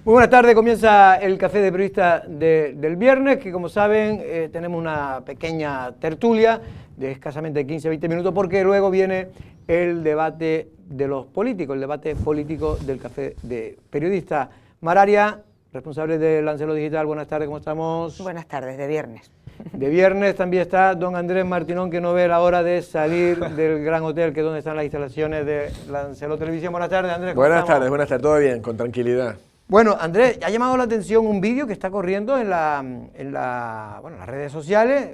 Muy buenas tardes, comienza el Café de Periodista del viernes, que como saben tenemos una pequeña tertulia de escasamente 15-20 minutos, porque luego viene el debate de los políticos, el debate político del Café de Periodista. Mararia, responsable de Lancelot Digital, buenas tardes, ¿cómo estamos? Buenas tardes, de viernes. De viernes también está don Andrés Martinón, que no ve la hora de salir del gran hotel, que es donde están las instalaciones de Lancelot Televisión. Buenas tardes, Andrés. Buenas tardes, todo bien, con tranquilidad. Bueno, Andrés, ha llamado la atención un vídeo que está corriendo en las redes sociales.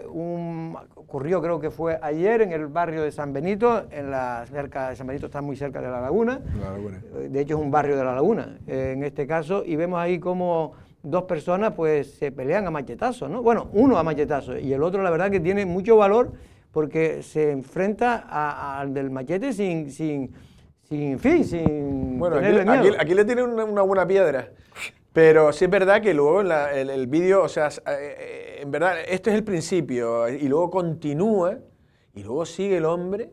Ocurrió, creo que fue ayer, en el barrio de San Benito, cerca de San Benito, está muy cerca de La Laguna. La Laguna. De hecho, es un barrio de La Laguna, en este caso, y vemos ahí como dos personas pues se pelean a machetazos, ¿no? Bueno, uno a machetazos y el otro, la verdad, que tiene mucho valor porque se enfrenta al del machete sin Bueno, tenerle miedo. aquí le tiene una buena piedra. Pero sí es verdad que luego el vídeo, o sea, en verdad, esto es el principio, y luego continúa, y luego sigue el hombre,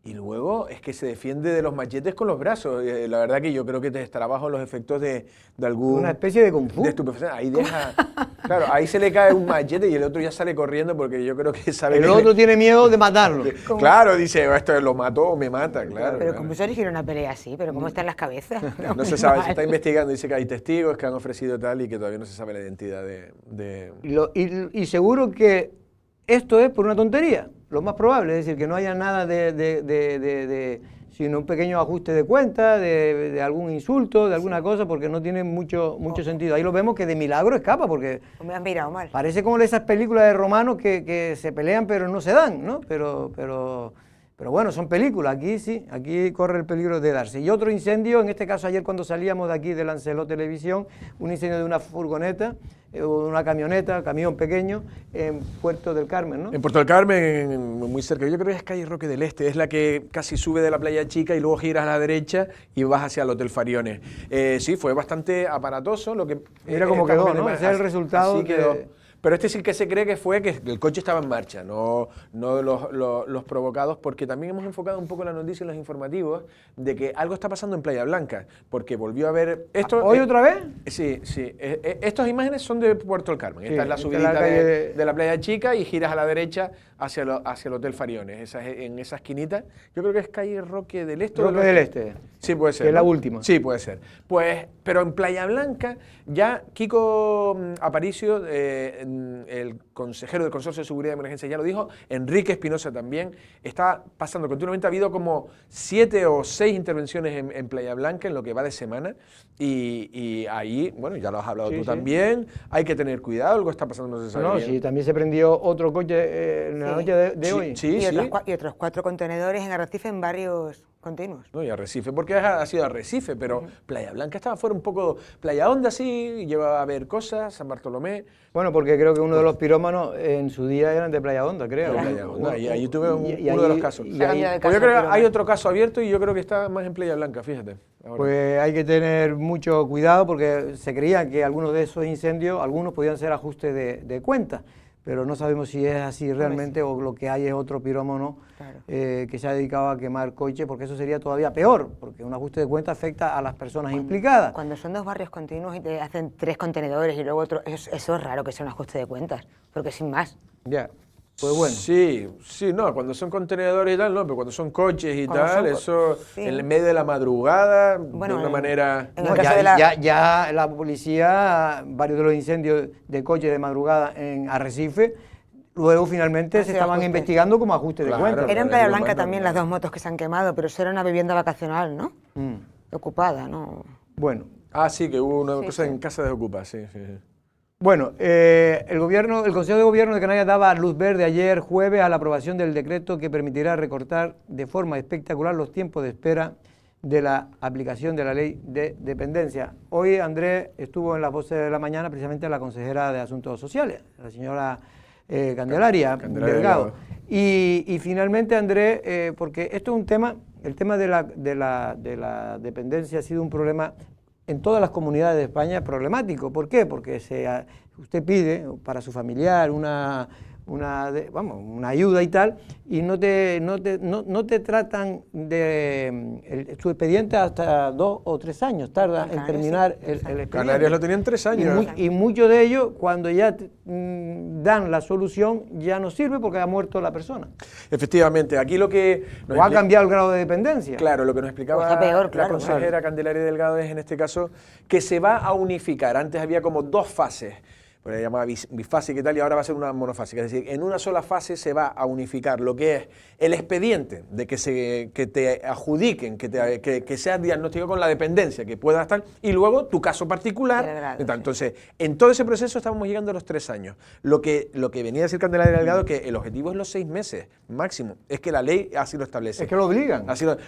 y luego es que se defiende de los machetes con los brazos. La verdad que yo creo que te estará bajo los efectos de algún... Una especie de kung fu. De estupefaciente. Ahí deja... Claro, ahí se le cae un machete y el otro ya sale corriendo porque yo creo que sabe... El otro tiene miedo de matarlo. Claro, dice, esto lo mató o me mata, claro. Pero claro. como se originó una pelea así, pero ¿cómo están las cabezas? No se sabe, se está investigando, dice que hay testigos que han ofrecido tal y que todavía no se sabe la identidad de... Y seguro que esto es por una tontería, lo más probable, es decir, que no haya nada sino un pequeño ajuste de cuenta, de algún insulto, de alguna cosa, porque no tiene mucho sentido. Ahí lo vemos que de milagro escapa, porque Me han mirado mal. parece como esas películas de romanos que se pelean pero no se dan, ¿no? Pero bueno, son películas, aquí sí, aquí corre el peligro de darse. Y otro incendio, en este caso ayer cuando salíamos de aquí de Lancelot Televisión, un incendio de una furgoneta, una camioneta, camión pequeño, en Puerto del Carmen, ¿no? En Puerto del Carmen, muy cerca, yo creo que es calle Roque del Este, es la que casi sube de la Playa Chica y luego giras a la derecha y vas hacia el Hotel Fariones. Sí, fue bastante aparatoso, lo que... Mira cómo quedó, ¿no? Ese es el resultado. Así quedó. Pero este sí que se cree que fue que el coche estaba en marcha, no los provocados, porque también hemos enfocado un poco la noticia en los informativos de que algo está pasando en Playa Blanca, porque volvió a haber... ¿Hoy otra vez? Sí. Estas imágenes son de Puerto del Carmen. Sí, esta es la subidita de la Playa Chica y giras a la derecha hacia el Hotel Fariones, en esa esquinita. Yo creo que es calle Roque del Este. Roque del Este. Sí, puede ser. Que es la última. Sí, puede ser. Pues, pero en Playa Blanca, ya Kiko Aparicio, el consejero del Consorcio de Seguridad y Emergencia, ya lo dijo, Enrique Espinosa también, está pasando continuamente. Ha habido como 7 o 6 intervenciones en Playa Blanca en lo que va de semana, y ahí, bueno, ya lo has hablado tú también, hay que tener cuidado, algo está pasando, no se sabe bien. Sí, también se prendió otro coche en la noche de hoy. Y otros 4 contenedores en Arrecife en varios continuos. No, y Arrecife, porque ha sido Arrecife, pero Playa Blanca estaba fuera un poco... Playa Honda sí, lleva a ver cosas, San Bartolomé... Bueno, porque creo que uno de los pirómanos en su día eran de Playa Honda, creo. De Playa Honda, y ahí tuve uno de los casos. Pues yo creo que hay otro caso abierto y yo creo que está más en Playa Blanca, fíjate. Ahora. Pues hay que tener mucho cuidado porque se creía que algunos de esos incendios, algunos podían ser ajustes de cuentas, pero no sabemos si es así realmente o lo que hay es otro pirómano que se ha dedicado a quemar coches, porque eso sería todavía peor, porque un ajuste de cuenta afecta a las personas implicadas. Cuando son 2 barrios continuos y te hacen 3 contenedores y luego otro, eso es raro que sea un ajuste de cuentas, porque sin más. Ya. Pues bueno. Sí, no, cuando son contenedores y tal, no, pero cuando son coches y tal, eso en medio de la madrugada, bueno, de una manera... No, ya la policía, varios de los incendios de coches de madrugada en Arrecife, luego finalmente se estaban investigando como ajuste de cuentas. Era en Playa Blanca también las 2 motos que se han quemado, pero eso era una vivienda vacacional, ¿no? Ocupada, ¿no? Bueno. Ah, sí, que hubo una cosa en casa de Ocupa, sí. Bueno, el Consejo de Gobierno de Canarias daba luz verde ayer jueves a la aprobación del decreto que permitirá recortar de forma espectacular los tiempos de espera de la aplicación de la ley de dependencia. Hoy Andrés estuvo en las voces de la mañana precisamente la consejera de Asuntos Sociales, la señora Candelaria Delgado. Y finalmente Andrés, porque esto es un tema, el tema de la dependencia ha sido un problema en todas las comunidades de España problemático. ¿Por qué? Porque usted pide para su familiar una ayuda y tal, y no te tratan de su expediente hasta 2 o 3 años, tarda en terminar el expediente. Canarias lo tenían 3 años. Y muchos de ellos, cuando ya dan la solución, ya no sirve porque ha muerto la persona. Efectivamente, aquí lo que... O ha cambiado el grado de dependencia. Claro, lo que nos explicaba Está peor, la claro, consejera Candelaria Delgado es, en este caso, que se va a unificar. Antes había como 2 fases. Pues le llamaba bifásica y tal, y ahora va a ser una monofásica. Es decir, en una sola fase se va a unificar lo que es el expediente de que te adjudiquen, que seas diagnosticado con la dependencia, que pueda estar, y luego tu caso particular. Entonces, en todo ese proceso estamos llegando a los 3 años. Lo que venía a decir Candelaria Delgado, que el objetivo es los 6 meses máximo. Es que la ley así lo establece. Es que lo obligan.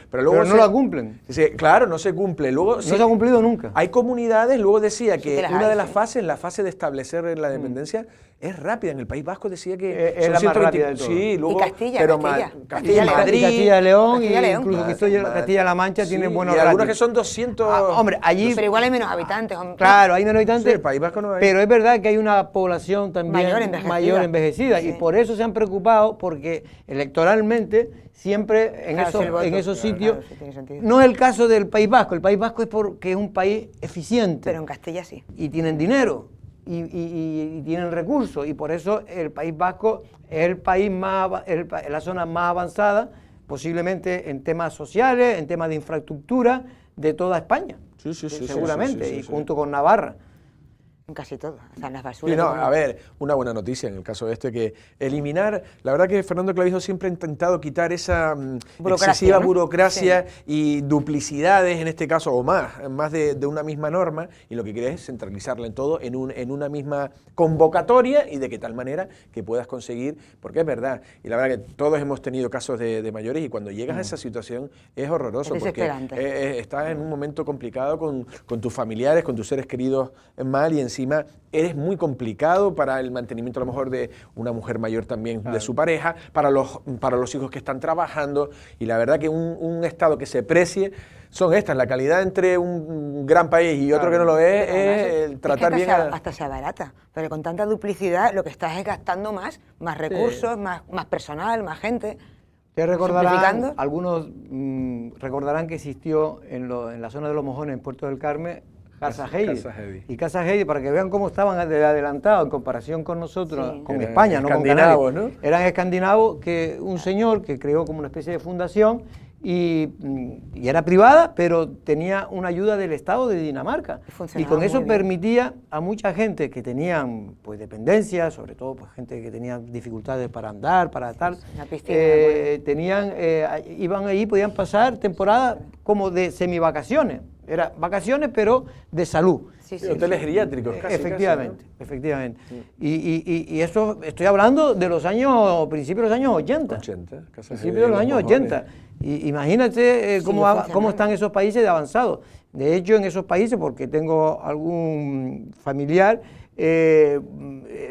Pero luego no la cumplen. Claro, no se cumple. Luego, no se ha cumplido nunca. Hay comunidades, luego decía que una de las fases, la fase de establecer la dependencia, es rápida. En el País Vasco decía que es la más rápida de todo. Sí, luego, y Castilla, pero Castilla, Madrid, Castilla y León, Castilla-León. Incluso Castilla-La Mancha tiene buenos y algunas ratios. que son 200... hombre, allí... Pero igual hay menos habitantes. Claro, hay menos habitantes. Sí, el País Vasco no hay. Pero es verdad que hay una población también mayor envejecida. Y por eso se han preocupado, porque electoralmente siempre en esos sitios... sí, tiene sentido. No es el caso del País Vasco. El País Vasco es porque es un país eficiente. Pero en Castilla sí. Y tienen dinero. Y tienen recursos, y por eso el País Vasco es el país la zona más avanzada, posiblemente en temas sociales, en temas de infraestructura, de toda España. Sí, seguramente, y junto con Navarra. En casi todo, hasta en las basuras. Sí, no, a ver, una buena noticia en el caso de este, que eliminar, la verdad que Fernando Clavijo siempre ha intentado quitar esa excesiva burocracia y duplicidades en este caso, o más de una misma norma, y lo que quiere es centralizarla en todo, en una misma convocatoria, y de que tal manera que puedas conseguir, porque es verdad, y la verdad que todos hemos tenido casos de mayores, y cuando llegas a esa situación es horroroso, porque estás en un momento complicado con tus familiares, con tus seres queridos mal, y encima eres muy complicado para el mantenimiento a lo mejor de una mujer mayor también, de su pareja, para los hijos que están trabajando, y la verdad que un Estado que se precie son estas, la calidad entre un gran país y otro que no lo es el tratar bien hasta sea barata, pero con tanta duplicidad lo que estás es gastando más recursos, más personal, más gente. Ustedes recordarán, algunos recordarán que existió en la zona de Los Mojones, en Puerto del Carmen, Casa Heidi. Y Casa Heidi, para que vean cómo estaban adelantados en comparación con nosotros, con España, no con Canarias. ¿No? Eran escandinavos, que un señor que creó como una especie de fundación y era privada, pero tenía una ayuda del Estado de Dinamarca. Y con eso permitía a mucha gente que tenían pues dependencias, sobre todo pues gente que tenía dificultades para andar, para tal, iban ahí, podían pasar temporadas como de semivacaciones. Era vacaciones, pero de salud. Hoteles geriátricos, casi. Efectivamente. Y eso, estoy hablando de principios de los años 80. Principios de los años 80. Imagínate cómo están esos países de avanzados. De hecho, en esos países, porque tengo algún familiar,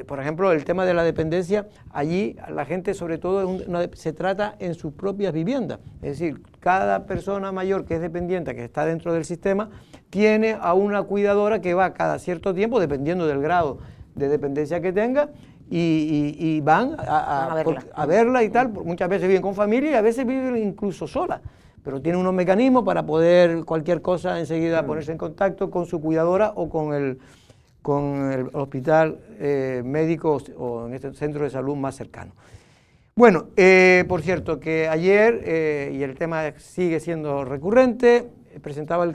por ejemplo, el tema de la dependencia, allí la gente sobre todo se trata en sus propias viviendas. Es decir, cada persona mayor que es dependiente, que está dentro del sistema, tiene a una cuidadora que va cada cierto tiempo, dependiendo del grado de dependencia que tenga, y van a verla y tal. Muchas veces viven con familia y a veces viven incluso sola, pero tienen unos mecanismos para poder cualquier cosa enseguida ponerse en contacto con su cuidadora o con el hospital médico o en este centro de salud más cercano. Bueno, por cierto, que ayer, y el tema sigue siendo recurrente, presentaban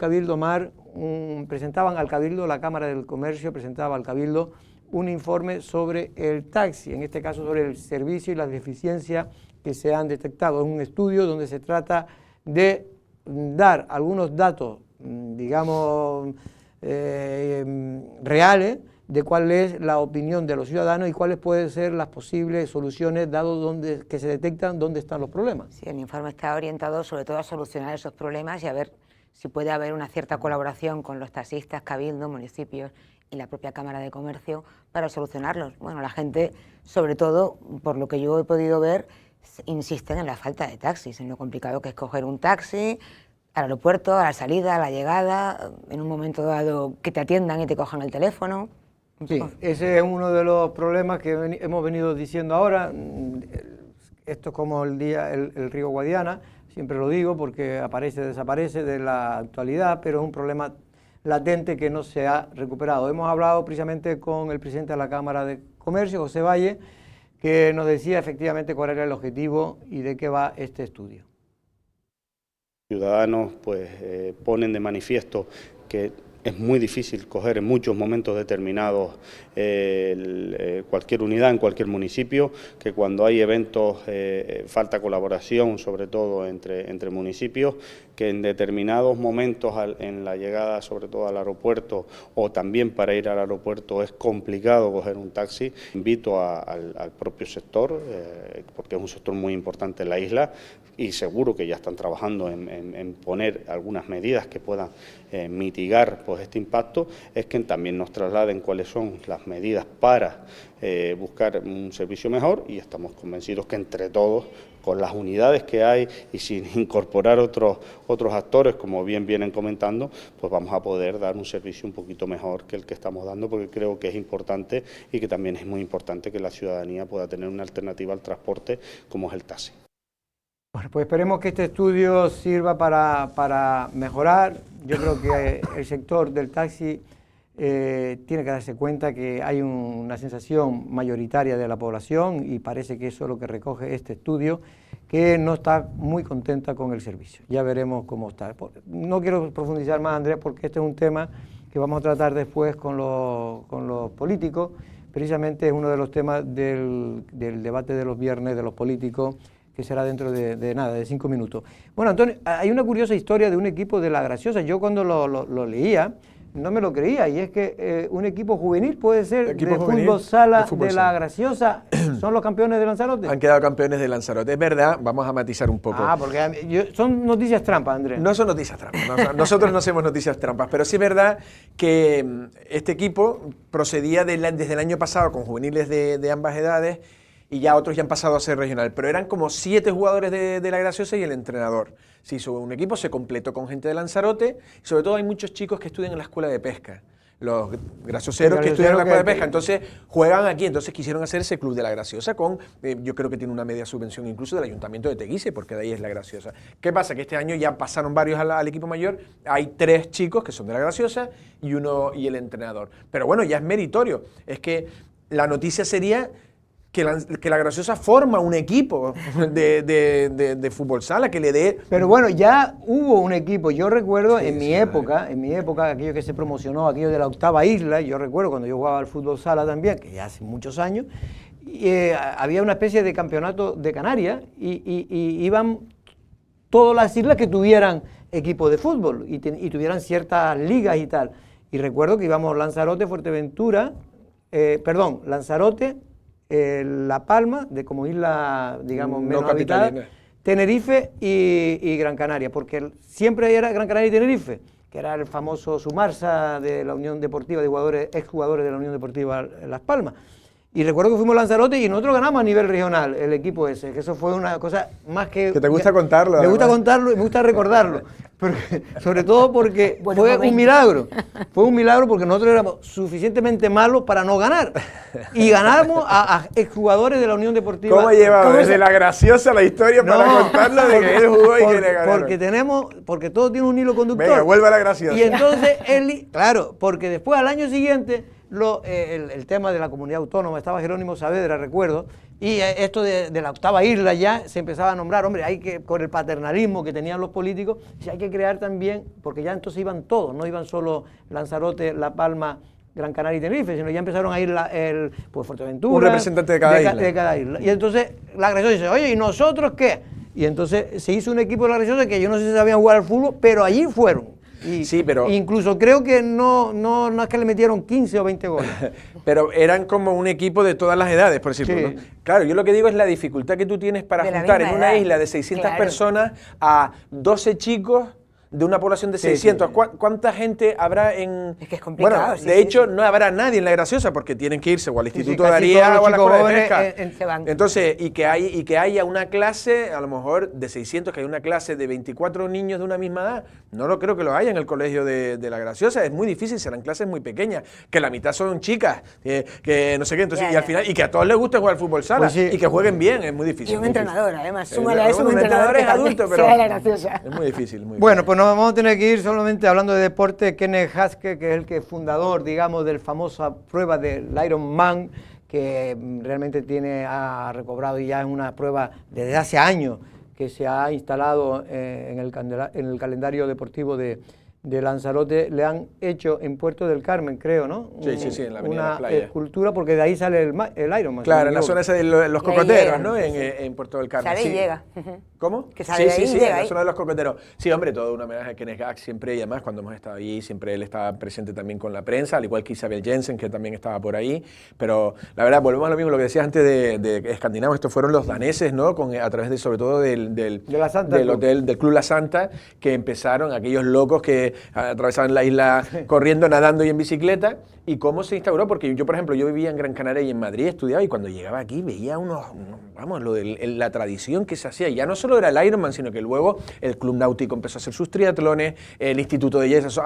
al Cabildo, la Cámara del Comercio presentaba al Cabildo un informe sobre el taxi, en este caso sobre el servicio y las deficiencias que se han detectado. Es un estudio donde se trata de dar algunos datos, digamos, reales de cuál es la opinión de los ciudadanos y cuáles pueden ser las posibles soluciones, dado que se detectan dónde están los problemas. Sí, el informe está orientado sobre todo a solucionar esos problemas y a ver si puede haber una cierta colaboración con los taxistas, cabildo, municipios y la propia Cámara de Comercio para solucionarlos. Bueno, la gente, sobre todo, por lo que yo he podido ver, insisten en la falta de taxis, en lo complicado que es coger un taxi al aeropuerto, a la salida, a la llegada, en un momento dado que te atiendan y te cojan el teléfono. Sí, ese es uno de los problemas que hemos venido diciendo ahora. Esto es como el río Guadiana, siempre lo digo porque aparece, desaparece de la actualidad, pero es un problema latente que no se ha recuperado. Hemos hablado precisamente con el presidente de la Cámara de Comercio, José Valle, que nos decía efectivamente cuál era el objetivo y de qué va este estudio. Ciudadanos pues ponen de manifiesto que es muy difícil coger en muchos momentos determinados cualquier unidad en cualquier municipio, que cuando hay eventos falta colaboración, sobre todo entre municipios, que en determinados momentos en la llegada sobre todo al aeropuerto o también para ir al aeropuerto es complicado coger un taxi. Invito al propio sector, porque es un sector muy importante en la isla y seguro que ya están trabajando en poner algunas medidas que puedan mitigar pues este impacto, es que también nos trasladen cuáles son las medidas para buscar un servicio mejor, y estamos convencidos que entre todos, con las unidades que hay y sin incorporar otros actores, como bien vienen comentando, pues vamos a poder dar un servicio un poquito mejor que el que estamos dando, porque creo que es importante y que también es muy importante que la ciudadanía pueda tener una alternativa al transporte como es el taxi. Bueno, pues esperemos que este estudio sirva para mejorar. Yo creo que el sector del taxi tiene que darse cuenta que hay una sensación mayoritaria de la población, y parece que eso es lo que recoge este estudio, que no está muy contenta con el servicio. Ya veremos cómo está. No quiero profundizar más, Andrés, porque este es un tema que vamos a tratar después con los políticos. Precisamente es uno de los temas del debate de los viernes de los políticos, que será dentro de 5 minutos. Bueno, Antonio, hay una curiosa historia de un equipo de La Graciosa. Yo cuando lo leía no me lo creía, y es que un equipo juvenil puede ser de fútbol sala de La Graciosa. ¿Son los campeones de Lanzarote? Han quedado campeones de Lanzarote, es verdad. Vamos a matizar un poco. Porque son noticias trampas, Andrés. No son noticias trampas, nosotros no hacemos noticias trampas, pero sí es verdad que este equipo procedía desde el año pasado con juveniles de ambas edades, y ya otros ya han pasado a ser regional, pero eran como 7 jugadores de La Graciosa y el entrenador. Se hizo un equipo, se completó con gente de Lanzarote, y sobre todo hay muchos chicos que estudian en la escuela de pesca, los gracioseros que estudian en la escuela de pesca, entonces juegan aquí, entonces quisieron hacer ese club de La Graciosa con, yo creo que tiene una media subvención incluso del Ayuntamiento de Teguise, porque de ahí es La Graciosa. ¿Qué pasa? Que este año ya pasaron varios al equipo mayor, hay 3 chicos que son de La Graciosa y el entrenador. Pero bueno, ya es meritorio, es que la noticia sería que la Graciosa forma un equipo de fútbol sala que le dé... Pero bueno, ya hubo un equipo. Yo recuerdo en mi época, aquello que se promocionó, aquello de la octava isla, yo recuerdo cuando yo jugaba al fútbol sala también, que ya hace muchos años, había una especie de campeonato de Canarias y iban todas las islas que tuvieran equipo de fútbol y tuvieran ciertas ligas y tal. Y recuerdo que íbamos Lanzarote, Fuerteventura, Lanzarote, La Palma, como isla, digamos, menos habitada, Tenerife y Gran Canaria, porque siempre era Gran Canaria y Tenerife, que era el famoso Sumarsa de la Unión Deportiva, de exjugadores de la Unión Deportiva Las Palmas. Y recuerdo que fuimos a Lanzarote y nosotros ganamos a nivel regional el equipo ese, que eso fue una cosa más que... Que te gusta contarlo. Me gusta contarlo y me gusta recordarlo, sobre todo porque fue un milagro. Fue un milagro porque nosotros éramos suficientemente malos para no ganar. Y ganamos a exjugadores de la Unión Deportiva. ¿Cómo ha llevado desde La Graciosa la historia para contarlo de que él jugó y que le ganaron? Porque todo tiene un hilo conductor. Venga, vuelve a La Graciosa. Y entonces, claro, porque después al año siguiente... el tema de la comunidad autónoma, estaba Jerónimo Saavedra, recuerdo, y esto de la octava isla ya se empezaba a nombrar, hombre, hay que, con el paternalismo que tenían los políticos, hay que crear también, porque ya entonces iban todos, no iban solo Lanzarote, La Palma, Gran Canaria y Tenerife, sino ya empezaron a ir pues Fuerteventura. Un representante de cada isla. Y entonces La Graciosa dice, oye, ¿y nosotros qué? Y entonces se hizo un equipo de La Graciosa que yo no sé si sabían jugar al fútbol, pero allí fueron. Sí, pero incluso creo que no es que le metieron 15 o 20 goles. Pero eran como un equipo de todas las edades, por decirlo, sí. ¿no? Claro, yo lo que digo es la dificultad que tú tienes para juntar en una isla de 600 personas a 12 chicos de una población de Sí, 600. sí. ¿Cuánta gente habrá en...? Es que es complicado, Bueno, sí, de sí, hecho, sí. no habrá nadie en La Graciosa porque tienen que irse o al Instituto de casi todos Ariá los o a la chicos escuela de jóvenes pesca. se van. Entonces, y que haya una clase, a lo mejor de 600, que hay una clase de 24 niños de una misma edad, no lo creo que lo haya en el colegio de La Graciosa, es muy difícil, serán clases muy pequeñas, que la mitad son chicas, que no sé qué, entonces, Ya, y al ya. final, y que a todos les gusta jugar al fútbol sala, Pues sí. y que jueguen bien, es muy difícil. Y un muy difícil. entrenador, además. Súmale a eso un Bueno, entrenador que es también adulto, pero sea La Graciosa. es muy difícil. Bueno, pues nos vamos a tener que ir solamente hablando de deporte. Kenneth Haske, que es el que es fundador, digamos, del famosa prueba del Ironman, que realmente ha recobrado y ya es una prueba desde hace años que se ha instalado en el calendario deportivo de Lanzarote. Le han hecho en Puerto del Carmen, creo, ¿no? Sí, en la Avenida de una las Playas. escultura, porque de ahí sale el Ironman. Claro, si en no la me zona equivoco. esa de los Y ahí cocoteros, llegan, ¿no? sí, En Puerto del Carmen. Sale y sí. llega. ¿Cómo? Que sale de ahí y sí, llega en la ahí. zona de los cocoteros. Sí, hombre, todo un homenaje a Kenneth Gack siempre, y además cuando hemos estado allí, siempre él estaba presente también con la prensa, al igual que Isabel Jensen, que también estaba por ahí. Pero la verdad, volvemos a lo mismo, lo que decías antes de Escandinavia, estos fueron los daneses, ¿no? A través de, sobre todo del La Santa Cruz. hotel, del Club La Santa, que empezaron, aquellos locos que atravesaban la isla corriendo, nadando y en bicicleta. Y cómo se instauró, porque yo, por ejemplo, yo vivía en Gran Canaria y en Madrid, estudiaba, y cuando llegaba aquí veía la tradición que se hacía. Y ya no solo era el Ironman, sino que luego el Club Náutico empezó a hacer sus triatlones, el Instituto de Yesas.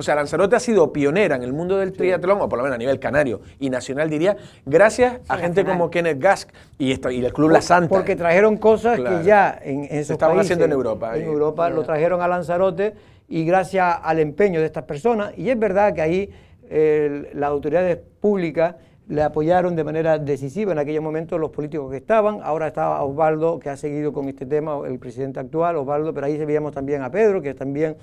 Lanzarote ha sido pionera en el mundo del triatlón, o por lo menos a nivel canario y nacional, diría, gracias a gente nacional. como Kenneth Gask y el Club La Santa. Porque trajeron cosas Claro. que ya en esos estaban países, haciendo en Europa. En Europa lo trajeron a Lanzarote, y gracias al empeño de estas personas, y es verdad que ahí las autoridades públicas le apoyaron de manera decisiva en aquellos momentos los políticos que estaban. Ahora está Osvaldo, que ha seguido con este tema, el presidente actual, Osvaldo, pero ahí veíamos también a Pedro, que también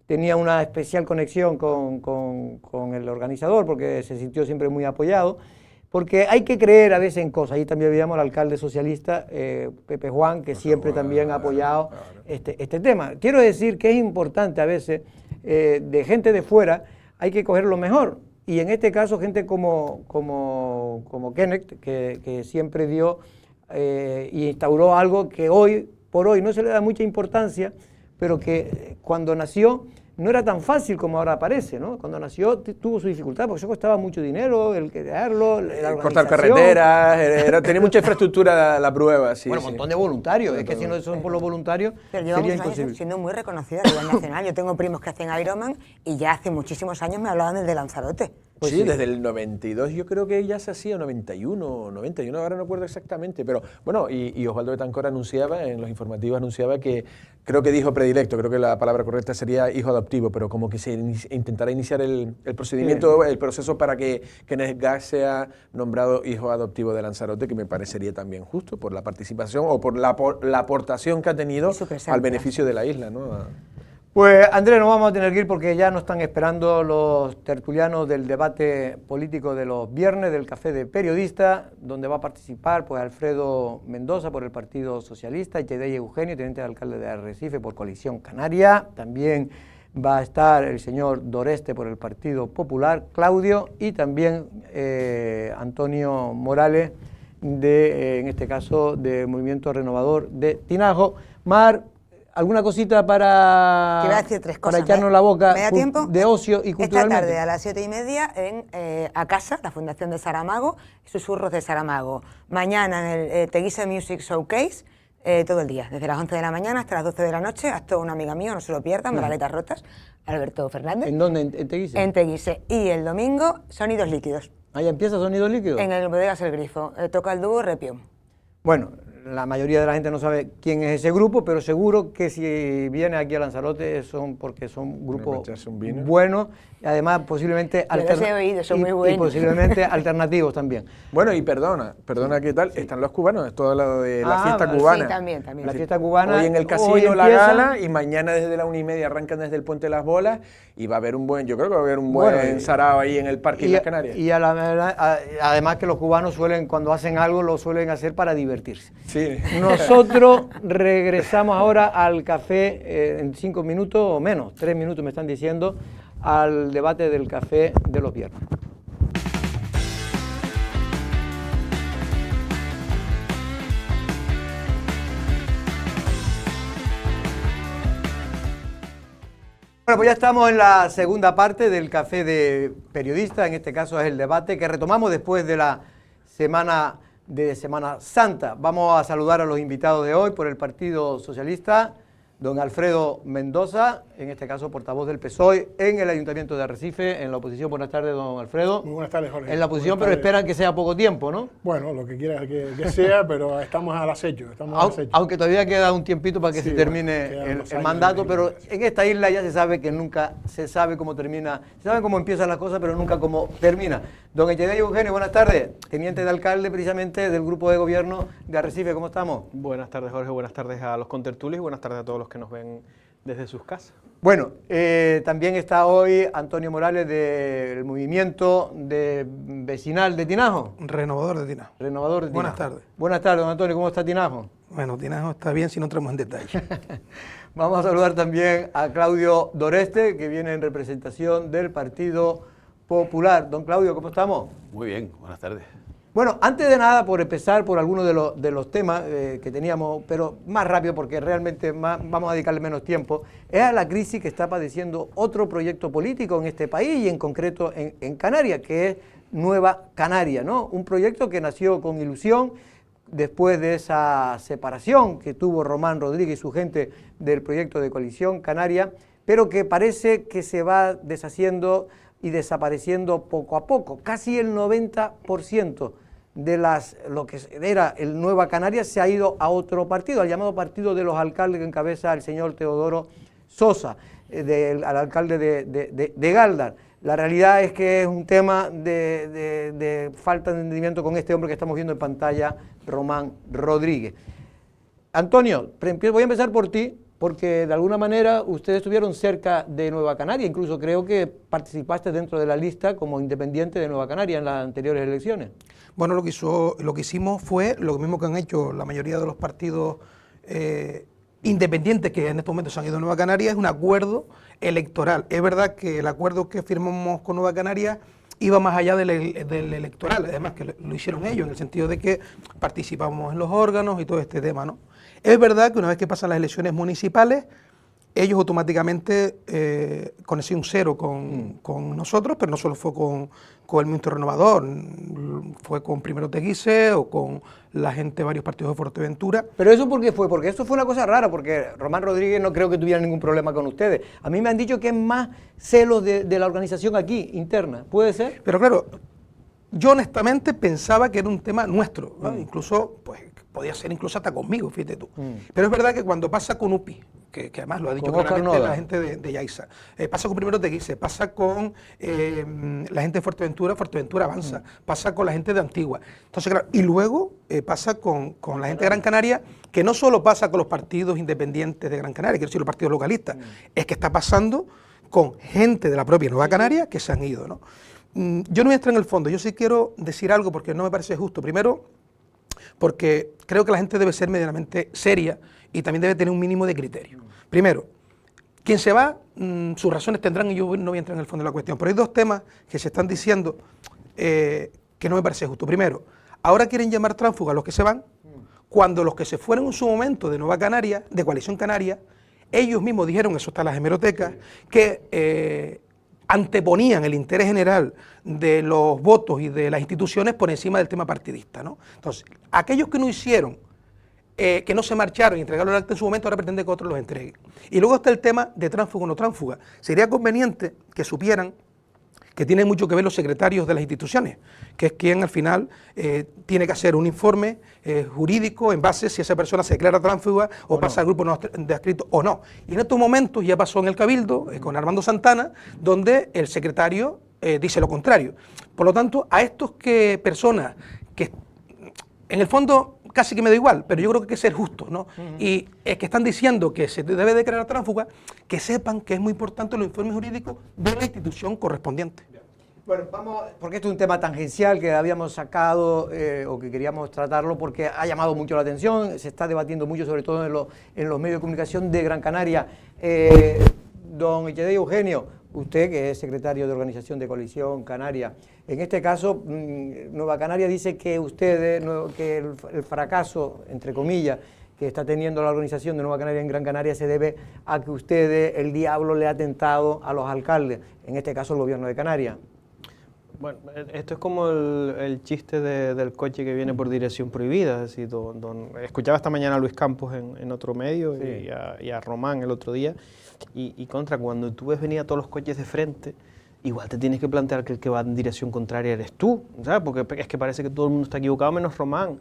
tenía una especial conexión con el organizador, porque se sintió siempre muy apoyado. Porque hay que creer a veces en cosas. Ahí también veíamos al alcalde socialista, Pepe Juan, que siempre también ha apoyado este tema. Quiero decir que es importante a veces, de gente de fuera, hay que coger lo mejor. Y en este caso, gente como Kenneth, que siempre dio y instauró algo que hoy por hoy no se le da mucha importancia, pero que cuando nació no era tan fácil como ahora parece, ¿no? Cuando nació tuvo su dificultad, porque eso costaba mucho dinero, el crearlo, la cortar organización. carreteras, tenía mucha infraestructura la prueba. Sí, Bueno, un sí. montón de voluntarios, es que si no son por los voluntarios Pero lleva sería muchos años imposible. siendo muy reconocida a nivel nacional. Yo tengo primos que hacen Ironman y ya hace muchísimos años me hablaban desde Lanzarote. Pues sí, sí. desde el 92 yo creo que ya se hacía, 91, ahora no recuerdo exactamente, pero bueno, y Osvaldo Betancor anunciaba, en los informativos anunciaba que, creo que dijo predilecto, creo que la palabra correcta sería hijo adoptivo, pero como que se intentara iniciar el procedimiento, el proceso para que Kenneth Gack sea nombrado hijo adoptivo de Lanzarote, que me parecería también justo por la participación o por la aportación que ha tenido Y su presencia. al beneficio de la isla, ¿no? Pues Andrés, nos vamos a tener que ir porque ya nos están esperando los tertulianos del debate político de los viernes del Café de Periodistas, donde va a participar pues Alfredo Mendoza por el Partido Socialista, Yedey Eugenio, teniente de alcalde de Arrecife por Coalición Canaria, también va a estar el señor Doreste por el Partido Popular, Claudio, y también Antonio Morales, en este caso de Movimiento Renovador de Tinajo. Mar, ¿alguna cosita para, Te iba a decir tres cosas. para echarnos la boca ¿Me da tiempo? de ocio y Esta culturalmente? tarde a las 7:30 en A Casa, la Fundación de Saramago, Susurros de Saramago. Mañana en el Teguise Music Showcase, todo el día, desde las 11 de la mañana hasta las 12 de la noche. Actúa un amigo mío, no se lo pierdan, Margaletas Rotas, Alberto Fernández. ¿En dónde? ¿En Teguise? En Teguise. Y el domingo, Sonidos Líquidos. ¿Ahí empieza Sonido Líquido? En el Bodegas El Grifo. Toca el dúo Repium. Bueno, la mayoría de la gente no sabe quién es ese grupo, pero seguro que si viene aquí a Lanzarote son porque son grupos echarse un vino. buenos y además posiblemente Yo los he oído, son muy buenos. y posiblemente alternativos también. Bueno, y perdona, ¿qué tal? Están los cubanos, es todo lo de la Ah, fiesta vale. cubana. Sí, también. La fiesta cubana. Hoy en el casino hoy la empieza. gala y mañana desde la 1:30 arrancan desde el Puente de las Bolas y va a haber yo creo que va a haber un buen Bueno, sarao ahí en el Parque Islas Canarias. Y además que los cubanos cuando hacen algo, lo suelen hacer para divertirse. Sí. Nosotros regresamos ahora al café en 5 minutos o menos, 3 minutos me están diciendo, al debate del café de los viernes. Bueno, pues ya estamos en la segunda parte del Café de Periodistas, en este caso es el debate que retomamos después de la Semana Santa. Vamos a saludar a los invitados de hoy por el Partido Socialista, don Alfredo Mendoza, en este caso portavoz del PSOE en el Ayuntamiento de Arrecife, en la oposición. Buenas tardes, don Alfredo. Muy buenas tardes, Jorge. En la oposición, pero esperan que sea poco tiempo, ¿no? Bueno, lo que quiera que sea, pero estamos al acecho. Aunque todavía queda un tiempito para que se termine el mandato, pero en esta isla ya se sabe que nunca se sabe cómo termina, se sabe cómo empiezan las cosas, pero nunca cómo termina. Don Echeverría Eugenio, buenas tardes, teniente de alcalde precisamente del grupo de gobierno de Arrecife, ¿cómo estamos? Buenas tardes, Jorge, buenas tardes a los contertulios y buenas tardes a todos los que nos ven desde sus casas. Bueno, también está hoy Antonio Morales del movimiento vecinal de Tinajo. Renovador de Tinajo. Renovador de Tinajo. Buenas tardes. Buenas tardes, don Antonio, ¿cómo está Tinajo? Bueno, Tinajo está bien si no entramos en detalle. Vamos a saludar también a Claudio Doreste, que viene en representación del Partido Popular. Don Claudio, ¿cómo estamos? Muy bien, buenas tardes. Bueno, antes de nada, por empezar por algunos de los temas que teníamos, pero más rápido porque realmente vamos a dedicarle menos tiempo, es a la crisis que está padeciendo otro proyecto político en este país y en concreto en Canarias, que es Nueva Canaria, ¿no? Un proyecto que nació con ilusión después de esa separación que tuvo Román Rodríguez y su gente del proyecto de Coalición Canaria, pero que parece que se va deshaciendo y desapareciendo poco a poco. Casi el 90% de lo que era el Nueva Canarias se ha ido a otro partido, al llamado Partido de los Alcaldes que encabeza el señor Teodoro Sosa, al alcalde de Galdar. La realidad es que es un tema de falta de entendimiento con este hombre que estamos viendo en pantalla, Román Rodríguez. Antonio, voy a empezar por ti, porque de alguna manera ustedes estuvieron cerca de Nueva Canaria, incluso creo que participaste dentro de la lista como independiente de Nueva Canaria en las anteriores elecciones. Bueno, lo que hicimos fue lo mismo que han hecho la mayoría de los partidos independientes que en estos momentos se han ido a Nueva Canaria, es un acuerdo electoral. Es verdad que el acuerdo que firmamos con Nueva Canaria iba más allá del electoral, además que lo hicieron ellos, en el sentido de que participamos en los órganos y todo este tema, ¿no? Es verdad que una vez que pasan las elecciones municipales, ellos automáticamente conocían un cero con nosotros, pero no solo fue con el Movimiento Renovador, fue con Primero Teguise o con la gente de varios partidos de Fuerteventura. ¿Pero eso por qué fue? Porque esto fue una cosa rara, porque Román Rodríguez no creo que tuviera ningún problema con ustedes. A mí me han dicho que es más celos de la organización aquí, interna. ¿Puede ser? Pero claro, yo honestamente pensaba que era un tema nuestro, ¿no? Incluso, pues, podía ser incluso hasta conmigo, fíjate tú. Pero es verdad que cuando pasa con UPI, que además lo ha dicho claramente la gente de Yaiza, pasa con Primero Teguise, pasa con la gente de Fuerteventura, Fuerteventura avanza, pasa con la gente de Antigua. Entonces, claro, y luego pasa con la gente de Gran Canaria, que no solo pasa con los partidos independientes de Gran Canaria, quiero decir los partidos localistas, es que está pasando con gente de la propia Nueva Canaria que se han ido, ¿no? Yo no voy a entrar en el fondo, yo sí quiero decir algo porque no me parece justo. Primero, porque creo que la gente debe ser medianamente seria y también debe tener un mínimo de criterio. Primero, quien se va, sus razones tendrán y yo no voy a entrar en el fondo de la cuestión, pero hay dos temas que se están diciendo que no me parece justo. Primero, ahora quieren llamar tránsfuga a los que se van, cuando los que se fueron en su momento de Nueva Canaria, de Coalición Canaria, ellos mismos dijeron, eso está en las hemerotecas, que anteponían el interés general de los votos y de las instituciones por encima del tema partidista, ¿no? Entonces, aquellos que no hicieron, que no se marcharon y entregaron el acta en su momento, ahora pretenden que otros los entreguen. Y luego está el tema de tránsfuga o no tránsfuga. Sería conveniente que supieran que tienen mucho que ver los secretarios de las instituciones, que es quien al final tiene que hacer un informe jurídico en base si esa persona se declara tránsfuga o pasa al grupo de adscritos o no. Y en estos momentos ya pasó en el Cabildo con Armando Santana, donde el secretario dice lo contrario. Por lo tanto, a estos personas que en el fondo casi que me da igual, pero yo creo que hay que ser justos, ¿no? Y es que están diciendo que se debe declarar tránsfuga, que sepan que es muy importante los informes jurídicos de la institución correspondiente. Bueno, vamos, porque esto es un tema tangencial que habíamos sacado o que queríamos tratarlo porque ha llamado mucho la atención, se está debatiendo mucho, sobre todo en los medios de comunicación de Gran Canaria. Don Echeverría Eugenio, usted que es secretario de Organización de Coalición Canaria, en este caso Nueva Canaria dice que ustedes, que el fracaso, entre comillas, que está teniendo la organización de Nueva Canaria en Gran Canaria se debe a que ustedes, el diablo le ha tentado a los alcaldes, en este caso el gobierno de Canarias. Bueno, esto es como el chiste del coche que viene por dirección prohibida. Es decir, escuchaba esta mañana a Luis Campos en otro medio, sí, y a Román el otro día, y cuando tú ves venir a todos los coches de frente, igual te tienes que plantear que el que va en dirección contraria eres tú, ¿sabes? Porque es que parece que todo el mundo está equivocado menos Román.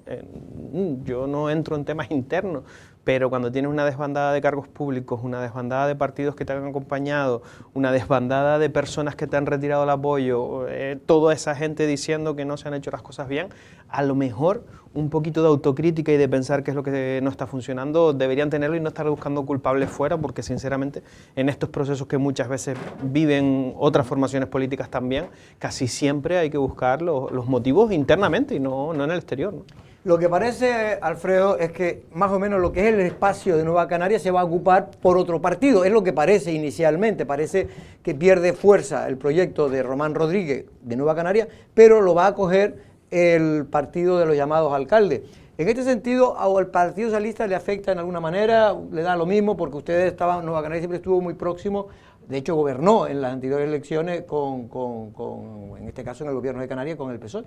Yo no entro en temas internos, pero cuando tienes una desbandada de cargos públicos, una desbandada de partidos que te han acompañado, una desbandada de personas que te han retirado el apoyo, toda esa gente diciendo que no se han hecho las cosas bien, a lo mejor un poquito de autocrítica y de pensar qué es lo que no está funcionando deberían tenerlo y no estar buscando culpables fuera, porque sinceramente en estos procesos que muchas veces viven otras formaciones políticas también, casi siempre hay que buscar los motivos internamente y no en el exterior, ¿no? Lo que parece, Alfredo, es que más o menos lo que es el espacio de Nueva Canaria se va a ocupar por otro partido. Es lo que parece inicialmente. Parece que pierde fuerza el proyecto de Román Rodríguez de Nueva Canaria, pero lo va a coger el partido de los llamados alcaldes. En este sentido, ¿al Partido Socialista le afecta en alguna manera? ¿Le da lo mismo? Porque ustedes estaban, Nueva Canaria siempre estuvo muy próximo, de hecho gobernó en las anteriores elecciones en este caso en el gobierno de Canarias con el PSOE.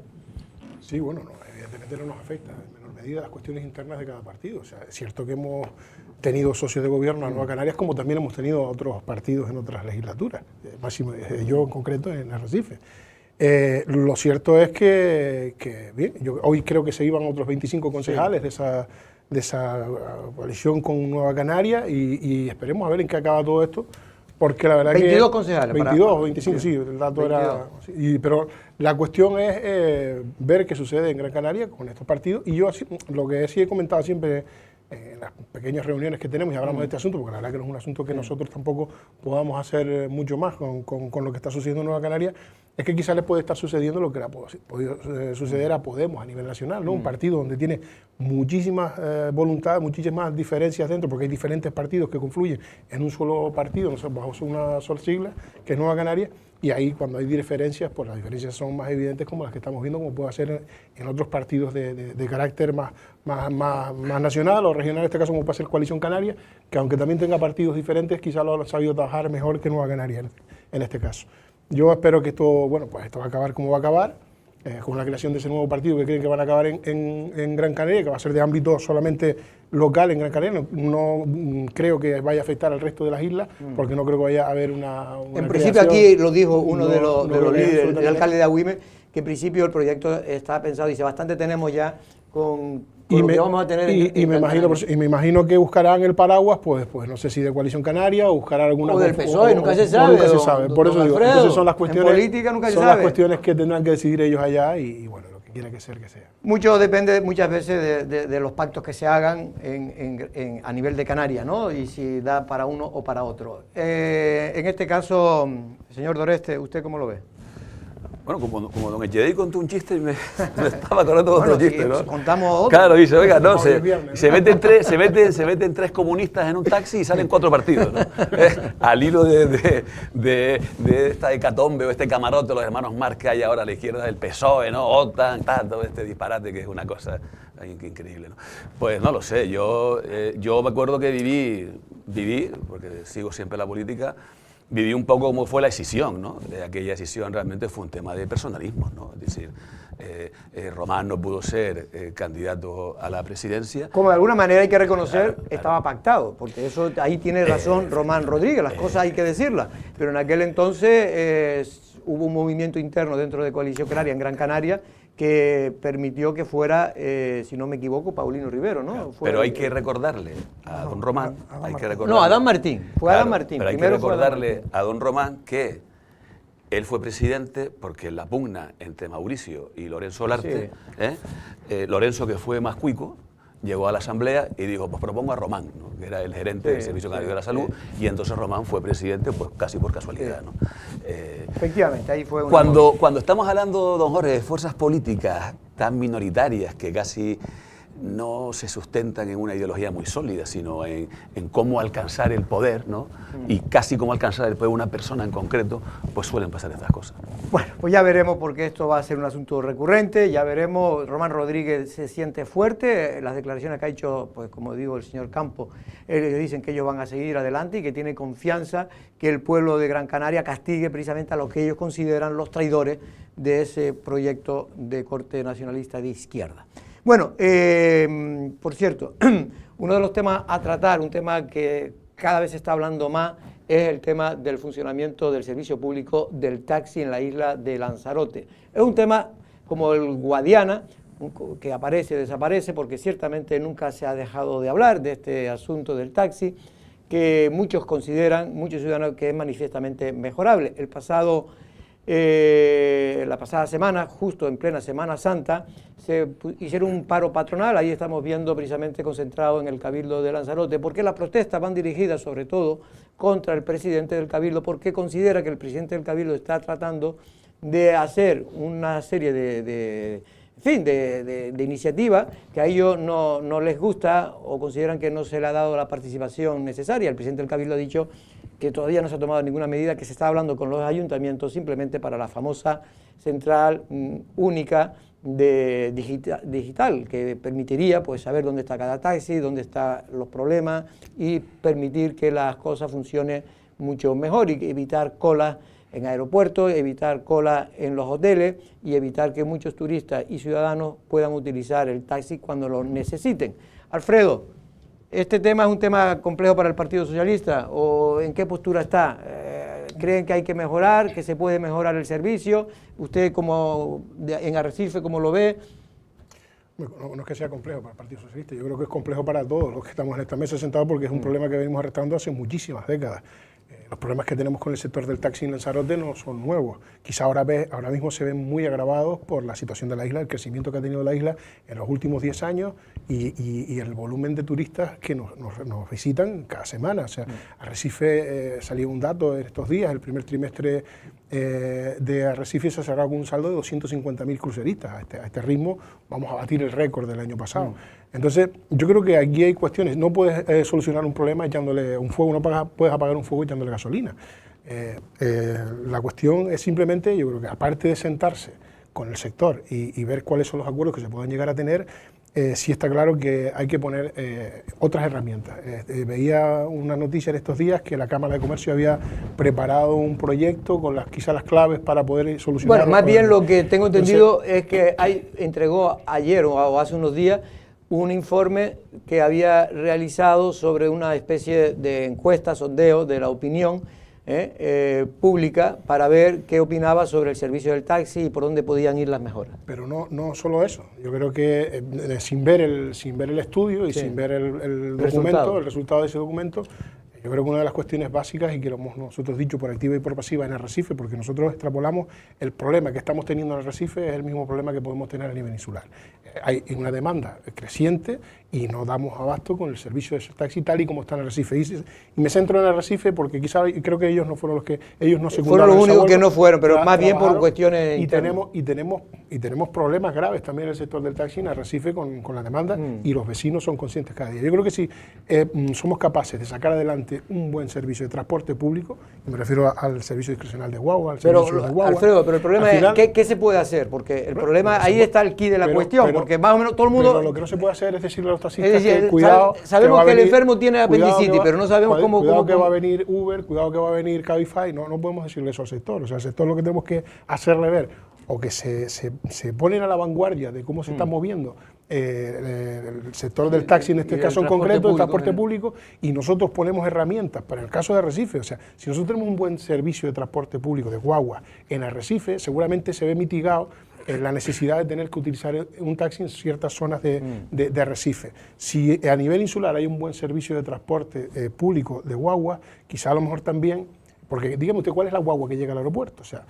Sí, bueno, evidentemente no nos afecta en menor medida las cuestiones internas de cada partido. O sea, es cierto que hemos tenido socios de gobierno a Nueva Canarias, como también hemos tenido otros partidos en otras legislaturas, máximo yo en concreto en Arrecife. Lo cierto es que bien, hoy creo que se iban otros 25 concejales de esa coalición con Nueva Canaria y esperemos a ver en qué acaba todo esto. Porque la verdad 22 que concejales. 22 o 25, sí, el dato 22. Era... pero la cuestión es ver qué sucede en Gran Canaria con estos partidos. Y yo lo que sí he comentado siempre en las pequeñas reuniones que tenemos y hablamos de este asunto, porque la verdad que no es un asunto que nosotros tampoco podamos hacer mucho más con lo que está sucediendo en Nueva Canaria, es que quizás le puede estar sucediendo lo que le ha podido suceder a Podemos a nivel nacional, ¿no? Un partido donde tiene muchísimas voluntades, muchísimas diferencias dentro, porque hay diferentes partidos que confluyen en un solo partido, no sé, bajo una sola sigla, que es Nueva Canaria, y ahí cuando hay diferencias, pues las diferencias son más evidentes como las que estamos viendo, como puede ser en otros partidos de carácter más nacional o regional, en este caso como puede ser Coalición Canaria, que aunque también tenga partidos diferentes, quizás lo han sabido trabajar mejor que Nueva Canaria en este caso. Yo espero que esto, bueno, pues esto va a acabar como va a acabar, con la creación de ese nuevo partido que creen que van a acabar en Gran Canaria, que va a ser de ámbito solamente local en Gran Canaria. No creo que vaya a afectar al resto de las islas, porque no creo que vaya a haber una en principio aquí lo dijo uno de los líderes, el alcalde de Agüime, que en principio el proyecto está pensado, dice, bastante tenemos ya con lo que vamos a tener me imagino que buscarán el paraguas, pues no sé si de Coalición Canaria o buscarán alguna... O del PSOE, nunca se sabe. Nunca se sabe, por eso digo, entonces son las cuestiones... En política nunca se sabe. Son las cuestiones que tendrán que decidir ellos allá y bueno, lo que quiera que sea, que sea. Mucho depende muchas veces de los pactos que se hagan a nivel de Canarias, ¿no? Y si da para uno o para otro. En este caso, señor Doreste, ¿usted cómo lo ve? Bueno, como don Echedi contó un chiste y me estaba acordando otro chiste, ¿no? Contamos otro. Claro, dice, oiga, no, se meten tres comunistas en un taxi y salen 4 partidos, ¿no? Al hilo de esta hecatombe o este camarote de los hermanos Marx que hay ahora a la izquierda del PSOE, ¿no? OTAN, todo este disparate que es una cosa increíble, ¿no? Pues no lo sé, yo me acuerdo que viví, porque sigo siempre la política, viví un poco cómo fue la decisión, ¿no? Aquella decisión realmente fue un tema de personalismo, ¿no? Es decir, Román no pudo ser candidato a la presidencia. Como de alguna manera hay que reconocer, claro. Estaba pactado, porque eso ahí tiene razón Román Rodríguez, las cosas hay que decirlas, pero en aquel entonces hubo un movimiento interno dentro de Coalición Canaria, en Gran Canaria, que permitió que fuera, si no me equivoco, Paulino Rivero, ¿no? Claro, pero hay que recordarle a don Román, No, Adán Martín, fue claro, Adán Martín. Pero hay que recordarle a don Román que él fue presidente porque en la pugna entre Mauricio y Lorenzo Olarte, Lorenzo, que fue más cuico, llegó a la asamblea y dijo, pues propongo a Román, ¿no? Que era el gerente del Servicio Canario de la Salud, y entonces Román fue presidente pues casi por casualidad, ¿no? Efectivamente, ahí fue una... Cuando estamos hablando, don Jorge, de fuerzas políticas tan minoritarias que casi no se sustentan en una ideología muy sólida, sino en cómo alcanzar el poder, ¿no? Y casi cómo alcanzar el poder de una persona en concreto, pues suelen pasar estas cosas. Bueno, pues ya veremos, porque esto va a ser un asunto recurrente, ya veremos. Román Rodríguez se siente fuerte, las declaraciones que ha hecho, pues como digo, el señor Campos, dicen que ellos van a seguir adelante y que tiene confianza que el pueblo de Gran Canaria castigue precisamente a los que ellos consideran los traidores de ese proyecto de corte nacionalista de izquierda. Bueno, por cierto, uno de los temas a tratar, un tema que cada vez se está hablando más, es el tema del funcionamiento del servicio público del taxi en la isla de Lanzarote. Es un tema como el Guadiana, que aparece y desaparece, porque ciertamente nunca se ha dejado de hablar de este asunto del taxi, que muchos consideran, muchos ciudadanos, que es manifiestamente mejorable. La pasada semana, justo en plena Semana Santa, se hicieron un paro patronal, ahí estamos viendo precisamente concentrado en el Cabildo de Lanzarote, porque las protestas van dirigidas sobre todo contra el presidente del Cabildo, porque considera que el presidente del Cabildo está tratando de hacer una serie de iniciativas que a ellos no les gusta o consideran que no se le ha dado la participación necesaria. El presidente del Cabildo ha dicho que todavía no se ha tomado ninguna medida, que se está hablando con los ayuntamientos simplemente para la famosa central única de digital, que permitiría pues saber dónde está cada taxi, dónde están los problemas y permitir que las cosas funcionen mucho mejor y evitar colas en aeropuertos, evitar colas en los hoteles y evitar que muchos turistas y ciudadanos puedan utilizar el taxi cuando lo necesiten. Alfredo, ¿este tema es un tema complejo para el Partido Socialista o en qué postura está? ¿Creen que hay que mejorar, que se puede mejorar el servicio? ¿Usted en Arrecife cómo lo ve? No es que sea complejo para el Partido Socialista, yo creo que es complejo para todos los que estamos en esta mesa sentados, porque es un problema que venimos arrastrando hace muchísimas décadas. Los problemas que tenemos con el sector del taxi en Lanzarote no son nuevos. Quizá ahora mismo se ven muy agravados por la situación de la isla, el crecimiento que ha tenido la isla en los últimos 10 años y el volumen de turistas que nos visitan cada semana. O sea, Arrecife salió un dato en estos días, el primer trimestre de Arrecife se ha cerrado con un saldo de 250.000 cruceristas. A este ritmo vamos a batir el récord del año pasado. Entonces, yo creo que aquí hay cuestiones. No puedes solucionar un problema echándole un fuego, no puedes apagar un fuego echándole gasolina. La cuestión es simplemente, yo creo que aparte de sentarse con el sector y ver cuáles son los acuerdos que se puedan llegar a tener, sí está claro que hay que poner otras herramientas. Veía una noticia en estos días que la Cámara de Comercio había preparado un proyecto con quizás las claves para poder solucionar. Bueno, más bien lo que tengo entendido es que entregó ayer o hace unos días un informe que había realizado sobre una especie de encuesta, sondeo de la opinión pública para ver qué opinaba sobre el servicio del taxi y por dónde podían ir las mejoras. Pero no solo eso, yo creo que sin ver el estudio y sin ver el documento, el resultado de ese documento, yo creo que una de las cuestiones básicas, y que lo hemos nosotros dicho por activa y por pasiva en Arrecife, porque nosotros extrapolamos el problema que estamos teniendo en Arrecife, es el mismo problema que podemos tener a nivel insular. Hay una demanda creciente y no damos abasto con el servicio de taxi tal y como está en Arrecife. Y me centro en Arrecife porque quizá creo que ellos no fueron los que, ellos no secundaron. Fueron los únicos que no fueron, pero más bien por cuestiones internas. Y tenemos problemas graves también en el sector del taxi en Arrecife con la demanda y los vecinos son conscientes cada día. Yo creo que si somos capaces de sacar adelante un buen servicio de transporte público, y me refiero al servicio discrecional de guagua, al servicio de guagua. Alfredo, pero el problema es, ¿qué se puede hacer? Porque el problema, ahí está el quid de la cuestión, porque más o menos todo el mundo... Pero lo que no se puede hacer es decirle a los taxistas que cuidado... Sabemos que el enfermo tiene apendicitis, pero no sabemos cómo... Cuidado que va a venir Uber, cuidado que va a venir Cabify, no podemos decirle eso al sector. O sea, al sector lo que tenemos que hacerle ver, o que se ponen a la vanguardia de cómo se está moviendo el sector del taxi, en este caso en concreto, el transporte público, y nosotros ponemos herramientas para el caso de Arrecife. O sea, si nosotros tenemos un buen servicio de transporte público de guagua en Arrecife, seguramente se ve mitigado la necesidad de tener que utilizar un taxi en ciertas zonas de Arrecife. Si a nivel insular hay un buen servicio de transporte público de guagua, quizá a lo mejor también, porque dígame usted cuál es la guagua que llega al aeropuerto, o sea,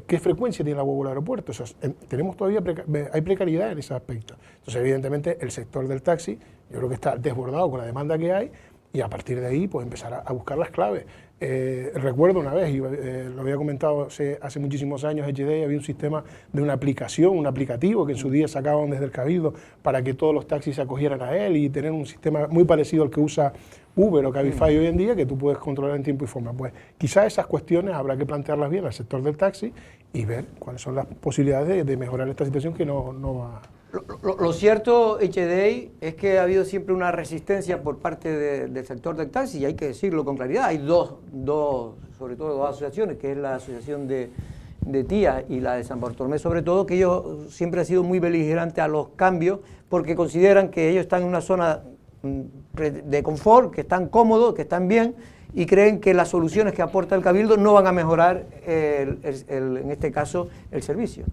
¿qué frecuencia tiene la guagua al aeropuerto? O sea, tenemos todavía hay precariedad en ese aspecto. Entonces, evidentemente, el sector del taxi, yo creo que está desbordado con la demanda que hay, y a partir de ahí pues empezar a buscar las claves. Recuerdo una vez, y lo había comentado hace muchísimos años, HDI, había un sistema de una aplicación, un aplicativo que en su día sacaban desde el Cabildo para que todos los taxis se acogieran a él y tener un sistema muy parecido al que usa Uber o Cabify hoy en día, que tú puedes controlar en tiempo y forma. Pues quizás esas cuestiones habrá que plantearlas bien al sector del taxi y ver cuáles son las posibilidades de mejorar esta situación que no va. Lo cierto, HDI, es que ha habido siempre una resistencia por parte del sector del taxi, y hay que decirlo con claridad. Hay sobre todo dos asociaciones, que es la asociación de TIA y la de San Bartolomé, sobre todo, que ellos siempre han sido muy beligerantes a los cambios, porque consideran que ellos están en una zona de confort, que están cómodos, que están bien, y creen que las soluciones que aporta el Cabildo no van a mejorar, en este caso, el servicio.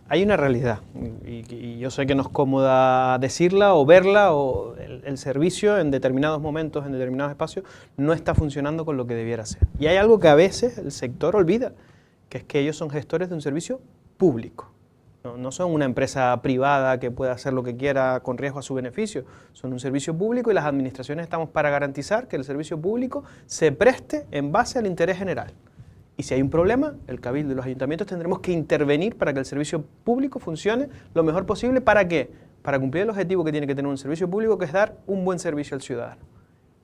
Hay una realidad, y yo sé que no es cómoda decirla o verla, o el servicio en determinados momentos, en determinados espacios, no está funcionando con lo que debiera ser. Y hay algo que a veces el sector olvida, que es que ellos son gestores de un servicio público. No son una empresa privada que pueda hacer lo que quiera con riesgo a su beneficio. Son un servicio público y las administraciones estamos para garantizar que el servicio público se preste en base al interés general. Y si hay un problema, el Cabildo y los ayuntamientos tendremos que intervenir para que el servicio público funcione lo mejor posible. ¿Para qué? Para cumplir el objetivo que tiene que tener un servicio público, que es dar un buen servicio al ciudadano.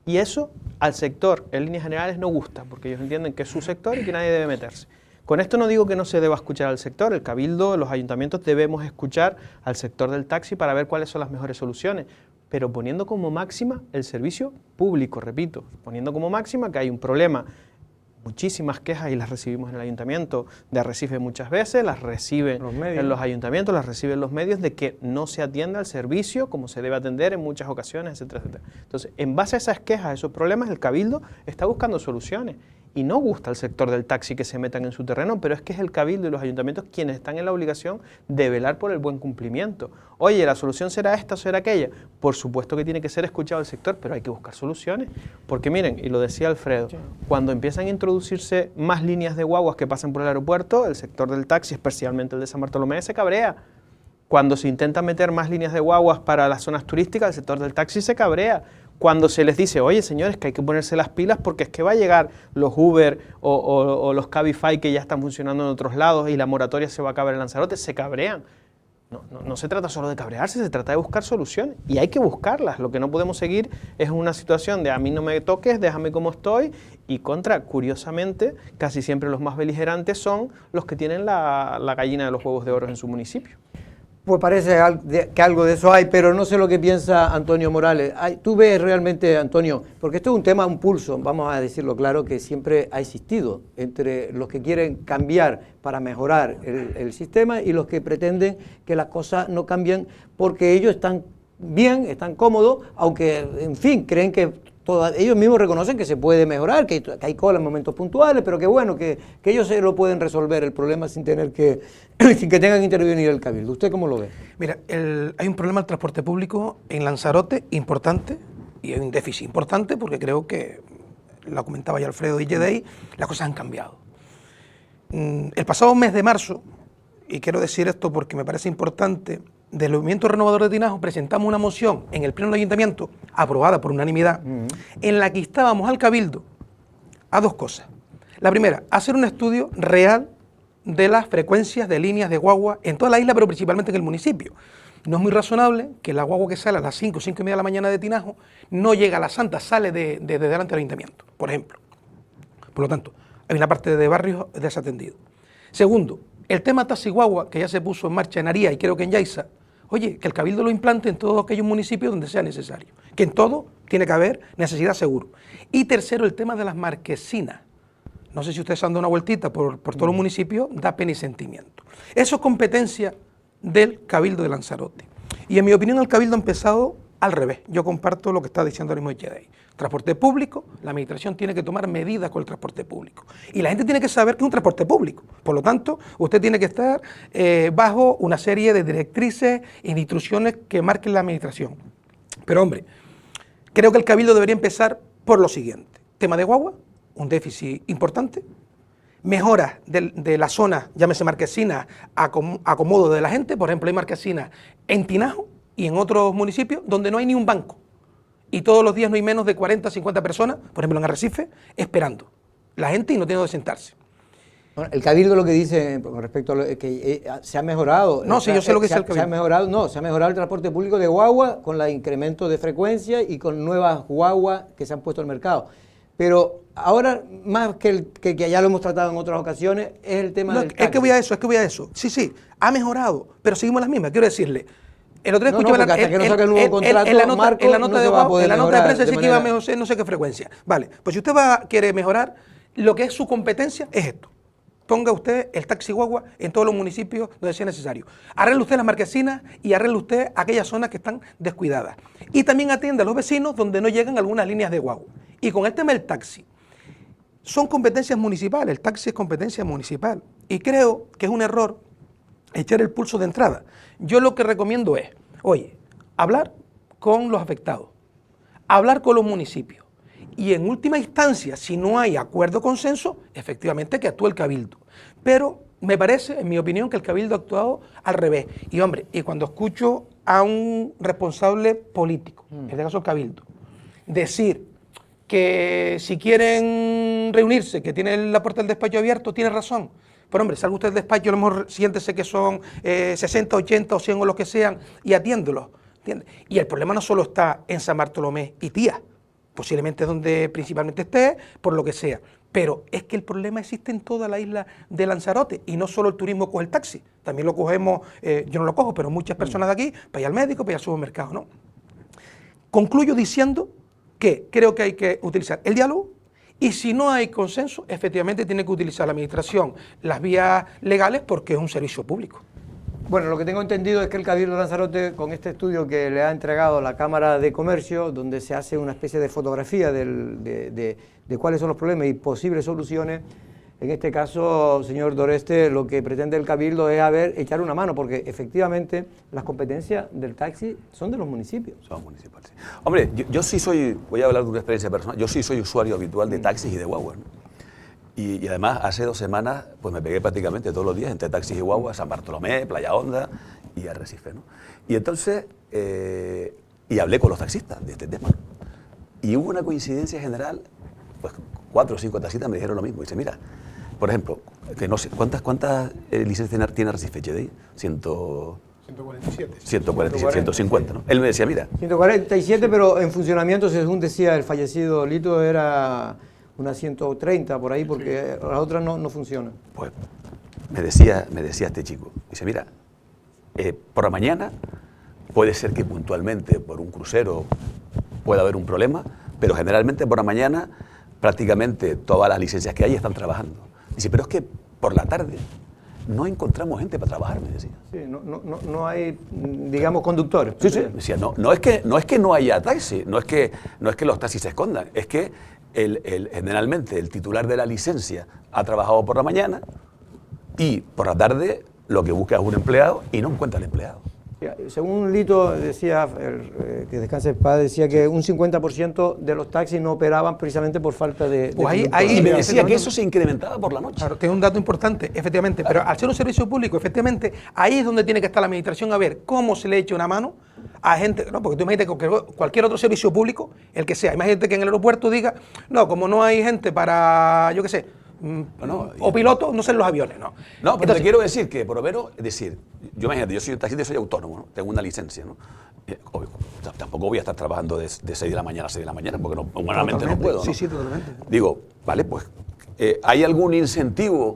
Y eso al sector, en líneas generales, no gusta, porque ellos entienden que es su sector y que nadie debe meterse. Con esto no digo que no se deba escuchar al sector. El Cabildo, los ayuntamientos debemos escuchar al sector del taxi para ver cuáles son las mejores soluciones, pero poniendo como máxima el servicio público, repito, poniendo como máxima que hay un problema. Muchísimas quejas, y las recibimos en el ayuntamiento de Arrecife muchas veces, las reciben en los ayuntamientos, las reciben los medios, de que no se atienda al servicio como se debe atender en muchas ocasiones, etcétera, etcétera. Entonces, en base a esas quejas, a esos problemas, el Cabildo está buscando soluciones. Y no gusta al sector del taxi que se metan en su terreno, pero es que es el Cabildo y los ayuntamientos quienes están en la obligación de velar por el buen cumplimiento. Oye, ¿la solución será esta o será aquella? Por supuesto que tiene que ser escuchado el sector, pero hay que buscar soluciones. Porque miren, y lo decía Alfredo, cuando empiezan a introducirse más líneas de guaguas que pasan por el aeropuerto, el sector del taxi, especialmente el de San Bartolomé, se cabrea. Cuando se intentan meter más líneas de guaguas para las zonas turísticas, el sector del taxi se cabrea. Cuando se les dice, oye señores, que hay que ponerse las pilas porque es que va a llegar los Uber o los Cabify que ya están funcionando en otros lados y la moratoria se va a acabar en Lanzarote, se cabrean. No se trata solo de cabrearse, se trata de buscar soluciones y hay que buscarlas. Lo que no podemos seguir es una situación de a mí no me toques, déjame como estoy, y curiosamente, casi siempre los más beligerantes son los que tienen la gallina de los huevos de oro en su municipio. Pues parece que algo de eso hay, pero no sé lo que piensa Antonio Morales. Tú ves realmente, Antonio, porque esto es un tema, un pulso, vamos a decirlo claro, que siempre ha existido entre los que quieren cambiar para mejorar el sistema y los que pretenden que las cosas no cambien porque ellos están bien, están cómodos, aunque, en fin, creen que ellos mismos reconocen que se puede mejorar, que hay cola en momentos puntuales, pero que bueno, que ellos se lo pueden resolver el problema sin tener sin que tengan que intervenir el Cabildo. ¿Usted cómo lo ve? Mira, hay un problema del transporte público en Lanzarote importante, y hay un déficit importante porque creo que, lo comentaba ya Alfredo y Yedei, las cosas han cambiado. El pasado mes de marzo, y quiero decir esto porque me parece importante, del Movimiento Renovador de Tinajo presentamos una moción en el Pleno del Ayuntamiento, aprobada por unanimidad, en la que instábamos al Cabildo a dos cosas. La primera, hacer un estudio real de las frecuencias de líneas de guagua en toda la isla, pero principalmente en el municipio. No es muy razonable que la guagua que sale a las 5 y media de la mañana de Tinajo no llega a La Santa, sale desde delante del Ayuntamiento, por ejemplo. Por lo tanto, hay una parte de barrios desatendido. Segundo, el tema taxi guagua, que ya se puso en marcha en Aría y creo que en Yaiza, oye, que el Cabildo lo implante en todos aquellos municipios donde sea necesario, que en todo tiene que haber necesidad seguro. Y tercero, el tema de las marquesinas. No sé si ustedes han dado una vueltita por todos los municipios, da pena y sentimiento. Eso es competencia del Cabildo de Lanzarote. Y en mi opinión el Cabildo ha empezado al revés. Yo comparto lo que está diciendo ahora mismo Yedei. Transporte público, la administración tiene que tomar medidas con el transporte público. Y la gente tiene que saber que es un transporte público. Por lo tanto, usted tiene que estar bajo una serie de directrices e instrucciones que marquen la administración. Pero hombre, creo que el Cabildo debería empezar por lo siguiente. Tema de guagua, un déficit importante. Mejoras de la zona, llámese marquesina, acomodo de la gente. Por ejemplo, hay marquesinas en Tinajo y en otros municipios donde no hay ni un banco. y todos los días no hay menos de 40, 50 personas, por ejemplo en Arrecife, esperando. La gente y no tiene donde sentarse. Bueno, el Cabildo lo que dice con respecto a lo que se ha mejorado. No, sí, yo sé lo que dice el Cabildo. Se ha mejorado el transporte público de guagua con el incremento de frecuencia y con nuevas guaguas que se han puesto al mercado. Pero ahora, más que ya lo hemos tratado en otras ocasiones, es el tema del taxi. Es que voy a eso. Sí, ha mejorado, pero seguimos las mismas. Quiero decirle, el otro día escuchaba hasta que no saque el nuevo contrato, en la nota de prensa decía que iba a mejorar no sé qué frecuencia. Vale, pues si usted quiere mejorar, lo que es su competencia es esto. Ponga usted el taxi guagua en todos los municipios donde sea necesario. Arregle usted las marquesinas y arregle usted aquellas zonas que están descuidadas. Y también atienda a los vecinos donde no llegan algunas líneas de guagua. Y con el tema del taxi, son competencias municipales, el taxi es competencia municipal. Y creo que es un error echar el pulso de entrada. Yo lo que recomiendo es, oye, hablar con los afectados, hablar con los municipios. Y en última instancia, si no hay acuerdo o consenso, efectivamente que actúe el Cabildo. Pero me parece, en mi opinión, que el Cabildo ha actuado al revés. Y hombre, y cuando escucho a un responsable político, en este caso el Cabildo, decir que si quieren reunirse, que tienen la puerta del despacho abierto, tiene razón. Pero hombre, salga usted del despacho, a lo mejor siéntese que son 60, 80 o 100 o los que sean y atiéndolo. Y el problema no solo está en San Bartolomé y Tía, posiblemente donde principalmente esté, por lo que sea. Pero es que el problema existe en toda la isla de Lanzarote y no solo el turismo con el taxi, también lo cogemos, yo no lo cojo, pero muchas personas de aquí, para ir al médico, para ir al supermercado, ¿no? Concluyo diciendo que creo que hay que utilizar el diálogo y si no hay consenso, efectivamente tiene que utilizar la administración las vías legales porque es un servicio público. Bueno, lo que tengo entendido es que el Cabildo de Lanzarote, con este estudio que le ha entregado la Cámara de Comercio, donde se hace una especie de fotografía de cuáles son los problemas y posibles soluciones, en este caso, señor Doreste, lo que pretende el Cabildo es echar una mano, porque efectivamente las competencias del taxi son de los municipios. Son municipales. Sí. Hombre, yo sí soy, voy a hablar de una experiencia personal, yo sí soy usuario habitual de taxis y de guaguas, ¿no? Y además, hace 2 semanas, pues me pegué prácticamente todos los días entre taxis y guaguas, San Bartolomé, Playa Honda y Arrecife, ¿no? Y entonces, y hablé con los taxistas de este tema, ¿no? Y hubo una coincidencia general, pues 4 o 5 taxistas me dijeron lo mismo. Dice, mira, por ejemplo, que no sé, ¿cuántas licencias tiene Arrecife, Chedey? 147. 147, 150, ¿no? Él me decía, mira. 147, pero en funcionamiento, según decía el fallecido Lito, era unas 130 por ahí, porque las otras no funcionan. Pues me decía este chico, dice, mira, por la mañana puede ser que puntualmente por un crucero pueda haber un problema, pero generalmente por la mañana prácticamente todas las licencias que hay están trabajando. Dice, pero es que por la tarde no encontramos gente para trabajar, me decía. Sí, no hay, digamos, conductores. Sí, sí. Decía, no es que no haya taxi, no es que los taxis se escondan, es que generalmente el titular de la licencia ha trabajado por la mañana y por la tarde lo que busca es un empleado y no encuentra el empleado. Según Lito decía, que descanse en paz, decía que un 50% de los taxis no operaban precisamente por falta de y me decía que eso se incrementaba por la noche. Claro, tiene un dato importante, efectivamente, pero al ser un servicio público, efectivamente, ahí es donde tiene que estar la administración a ver cómo se le echa una mano a gente, no, porque tú imagínate que cualquier otro servicio público, el que sea, imagínate que en el aeropuerto diga, no, como no hay gente para, yo qué sé, o pilotos, no sé, los aviones, ¿no? No, pero te quiero decir que, por lo menos, es decir, yo imagínate, yo soy un taxista, soy autónomo, ¿no? Tengo una licencia, ¿no? Obvio, tampoco voy a estar trabajando de 6 de la mañana a 6 de la mañana, porque humanamente no puedo, ¿no? Sí, totalmente. Digo, vale, pues, ¿hay algún incentivo?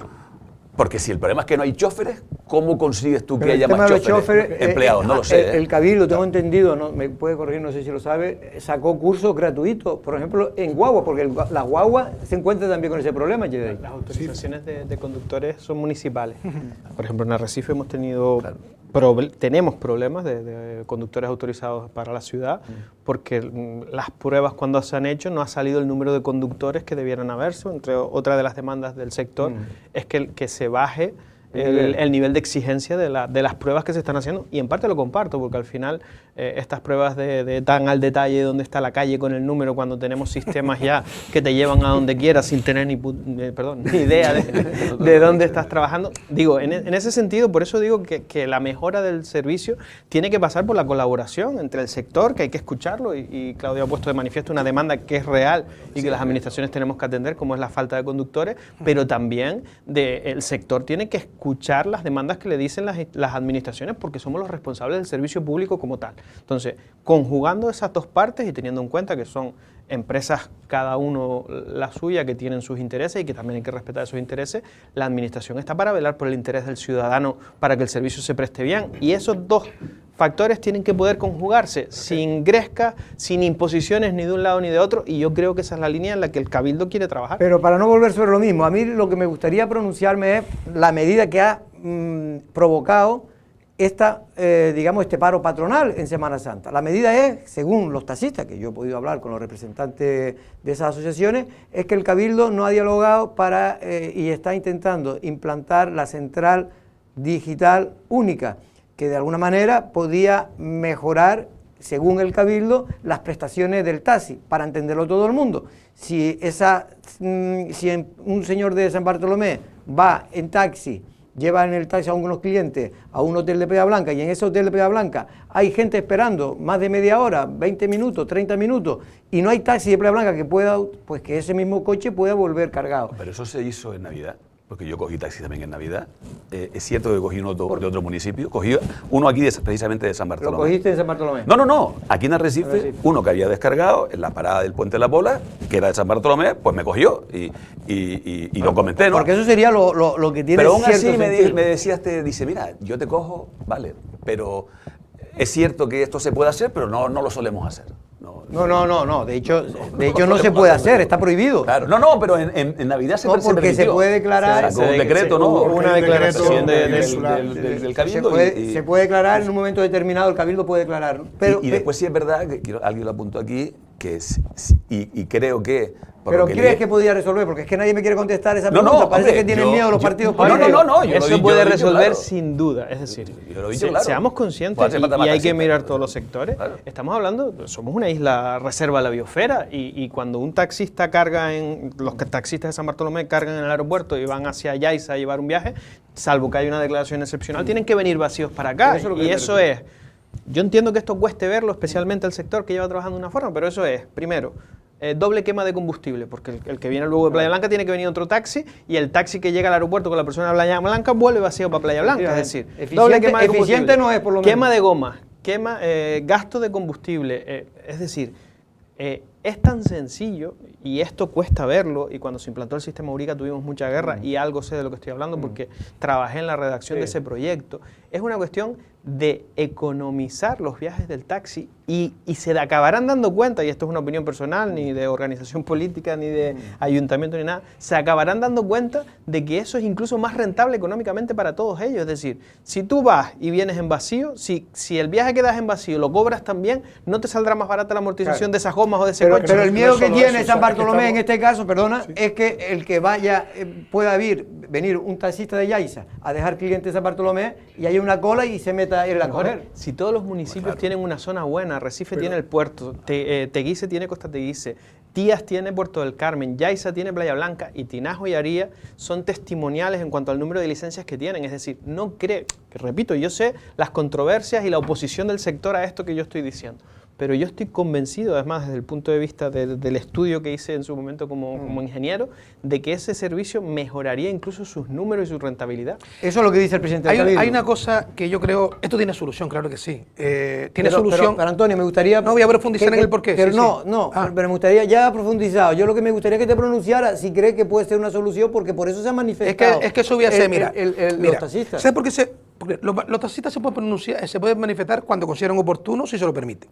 Porque si el problema es que no hay choferes, ¿cómo consigues tú que haya más choferes empleados? No lo sé. El Cabildo, tengo entendido, no me puede corregir, no sé si lo sabe, sacó cursos gratuitos, por ejemplo, en guagua, porque las guaguas se encuentran también con ese problema, Chedey. Las autorizaciones de conductores son municipales. Por ejemplo, en Arrecife hemos tenido tenemos problemas de conductores autorizados para la ciudad, porque las pruebas cuando se han hecho no ha salido el número de conductores que debieran haberse. Entre otra de las demandas del sector es que se baje el nivel de exigencia de las pruebas que se están haciendo, y en parte lo comparto, porque al final estas pruebas de tan al detalle dónde está la calle con el número, cuando tenemos sistemas ya que te llevan a donde quieras sin tener ni idea de dónde estás trabajando. Digo, en ese sentido, por eso digo que la mejora del servicio tiene que pasar por la colaboración entre el sector, que hay que escucharlo, y Claudio ha puesto de manifiesto una demanda que es real y que las administraciones tenemos que atender, como es la falta de conductores, pero también el sector tiene que escuchar las demandas que le dicen las administraciones, porque somos los responsables del servicio público como tal. Entonces, conjugando esas dos partes y teniendo en cuenta que son empresas, cada uno la suya, que tienen sus intereses y que también hay que respetar esos intereses, la administración está para velar por el interés del ciudadano para que el servicio se preste bien, y esos dos factores tienen que poder conjugarse sin gresca, sin imposiciones ni de un lado ni de otro, y yo creo que esa es la línea en la que el Cabildo quiere trabajar. Pero para no volver sobre lo mismo, a mí lo que me gustaría pronunciarme es la medida que ha provocado este paro patronal en Semana Santa. La medida es, según los taxistas, que yo he podido hablar con los representantes de esas asociaciones, es que el Cabildo no ha dialogado y está intentando implantar la central digital única, que de alguna manera podía mejorar, según el Cabildo, las prestaciones del taxi, para entenderlo todo el mundo. Si un señor de San Bartolomé va en taxi, lleva en el taxi a unos clientes a un hotel de Playa Blanca, y en ese hotel de Playa Blanca hay gente esperando más de media hora, 20 minutos, 30 minutos, y no hay taxi de Playa Blanca que pueda, pues que ese mismo coche pueda volver cargado. Pero eso se hizo en Navidad, porque yo cogí taxi también en Navidad. Es cierto que cogí uno de otro municipio, cogí uno aquí precisamente de San Bartolomé. ¿Lo cogiste en San Bartolomé? No, aquí en Arrecife, uno que había descargado en la parada del Puente de la Pola, que era de San Bartolomé, pues me cogió y lo comenté, ¿no? Porque eso sería lo que tiene. Pero aún cierto así sentido. me decía dice, mira, yo te cojo, vale, pero es cierto que esto se puede hacer, pero no lo solemos hacer. No, de hecho no se puede hacer, está prohibido. Claro, no, pero en Navidad se permitió. Porque se puede declarar. Con un decreto, ¿no? Una declaración del Cabildo. Se puede declarar en un momento determinado, el Cabildo puede declarar. Pero, y después sí es verdad, que alguien lo apuntó aquí, que y creo que... ¿Pero crees que podía resolver? Porque es que nadie me quiere contestar esa pregunta. Parece que tienen miedo los partidos políticos. No. Eso puede resolver sin duda. Es decir, seamos conscientes, y hay que mirar todos los sectores. Claro. Estamos hablando, somos una isla reserva de la biosfera, y cuando un taxista los taxistas de San Bartolomé cargan en el aeropuerto y van hacia Yaiza a llevar un viaje, salvo que haya una declaración excepcional, tienen que venir vacíos para acá. Eso es... Yo entiendo que esto cueste verlo, especialmente al sector que lleva trabajando de una forma, pero eso es, primero, doble quema de combustible, porque el que viene luego de Playa Blanca tiene que venir otro taxi, y el taxi que llega al aeropuerto con la persona de Playa Blanca vuelve vacío para Playa Blanca. Es decir, doble quema de combustible. Eficiente no es, por lo menos. Quema de goma, gasto de combustible. Es decir, es tan sencillo, y esto cuesta verlo, y cuando se implantó el sistema Eurica tuvimos mucha guerra, y algo sé de lo que estoy hablando porque trabajé en la redacción de ese proyecto. Es una cuestión de economizar los viajes del taxi, y se acabarán dando cuenta, y esto es una opinión personal, ni de organización política, ni de ayuntamiento, ni nada, se acabarán dando cuenta de que eso es incluso más rentable económicamente para todos ellos. Es decir, si tú vas y vienes en vacío, si el viaje que das en vacío lo cobras también, no te saldrá más barata la amortización de esas gomas o de ese coche. Pero el miedo que tiene San Bartolomé en este caso, es que el que vaya, pueda venir un taxista de Yaiza a dejar clientes de San Bartolomé y haya una cola y se meta él a correr. Si todos los municipios tienen una zona buena, Recife tiene el puerto, Teguise tiene Costa Teguise, Tías tiene Puerto del Carmen, Yaiza tiene Playa Blanca, y Tinajo y Aría son testimoniales en cuanto al número de licencias que tienen. Es decir, no creo, que repito, yo sé las controversias y la oposición del sector a esto que yo estoy diciendo, pero yo estoy convencido, además desde el punto de vista del estudio que hice en su momento como ingeniero, de que ese servicio mejoraría incluso sus números y su rentabilidad. Eso es lo que dice el presidente del Cabildo. Hay una cosa que yo creo, esto tiene solución, claro que sí. Tiene solución. Pero Antonio, me gustaría... No voy a profundizar en el porqué. Pero pero me gustaría, ya profundizado, yo lo que me gustaría que te pronunciara si crees que puede ser una solución, porque por eso se ha manifestado. Es que eso voy a hacer, mira, los taxistas. ¿Sabes por qué porque los taxistas se pueden manifestar cuando consideran oportuno, si se lo permite.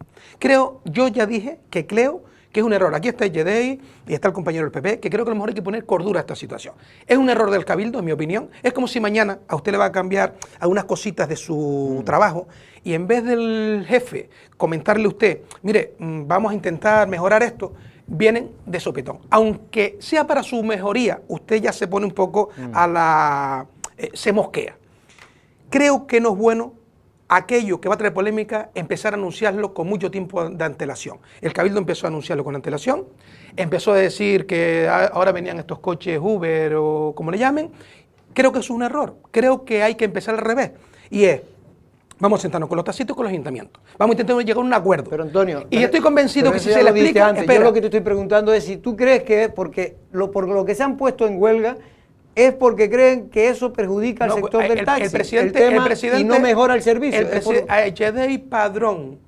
Yo ya dije que creo que es un error. Aquí está Yedei y está el compañero del PP, que creo que a lo mejor hay que poner cordura a esta situación. Es un error del Cabildo, en mi opinión. Es como si mañana a usted le va a cambiar algunas cositas de su trabajo, y en vez del jefe comentarle a usted, mire, vamos a intentar mejorar esto, vienen de sopetón. Aunque sea para su mejoría, usted ya se pone un poco a se mosquea. Creo que no es bueno aquello que va a traer polémica, empezar a anunciarlo con mucho tiempo de antelación. El Cabildo empezó a anunciarlo con antelación, empezó a decir que ahora venían estos coches Uber o como le llamen. Creo que es un error, creo que hay que empezar al revés. Y es, vamos a sentarnos con los taxistas y con los ayuntamientos. Vamos a intentar llegar a un acuerdo. Pero Antonio, y estoy convencido que si se le explica... Antes, yo lo que te estoy preguntando es si tú crees que porque por lo que se han puesto en huelga es porque creen que eso perjudica al sector del taxi, el tema, y no mejora el servicio. A Echedei Padrón,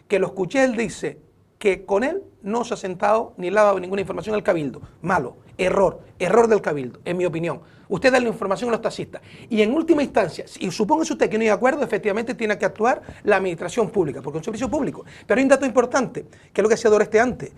que lo escuché, él dice que con él no se ha sentado ni le ha dado ninguna información al Cabildo. Malo, error del Cabildo, en mi opinión. Usted da la información a los taxistas. Y en última instancia, y supóngase usted que no hay acuerdo, efectivamente tiene que actuar la administración pública, porque es un servicio público. Pero hay un dato importante, que es lo que decía Doreste antes.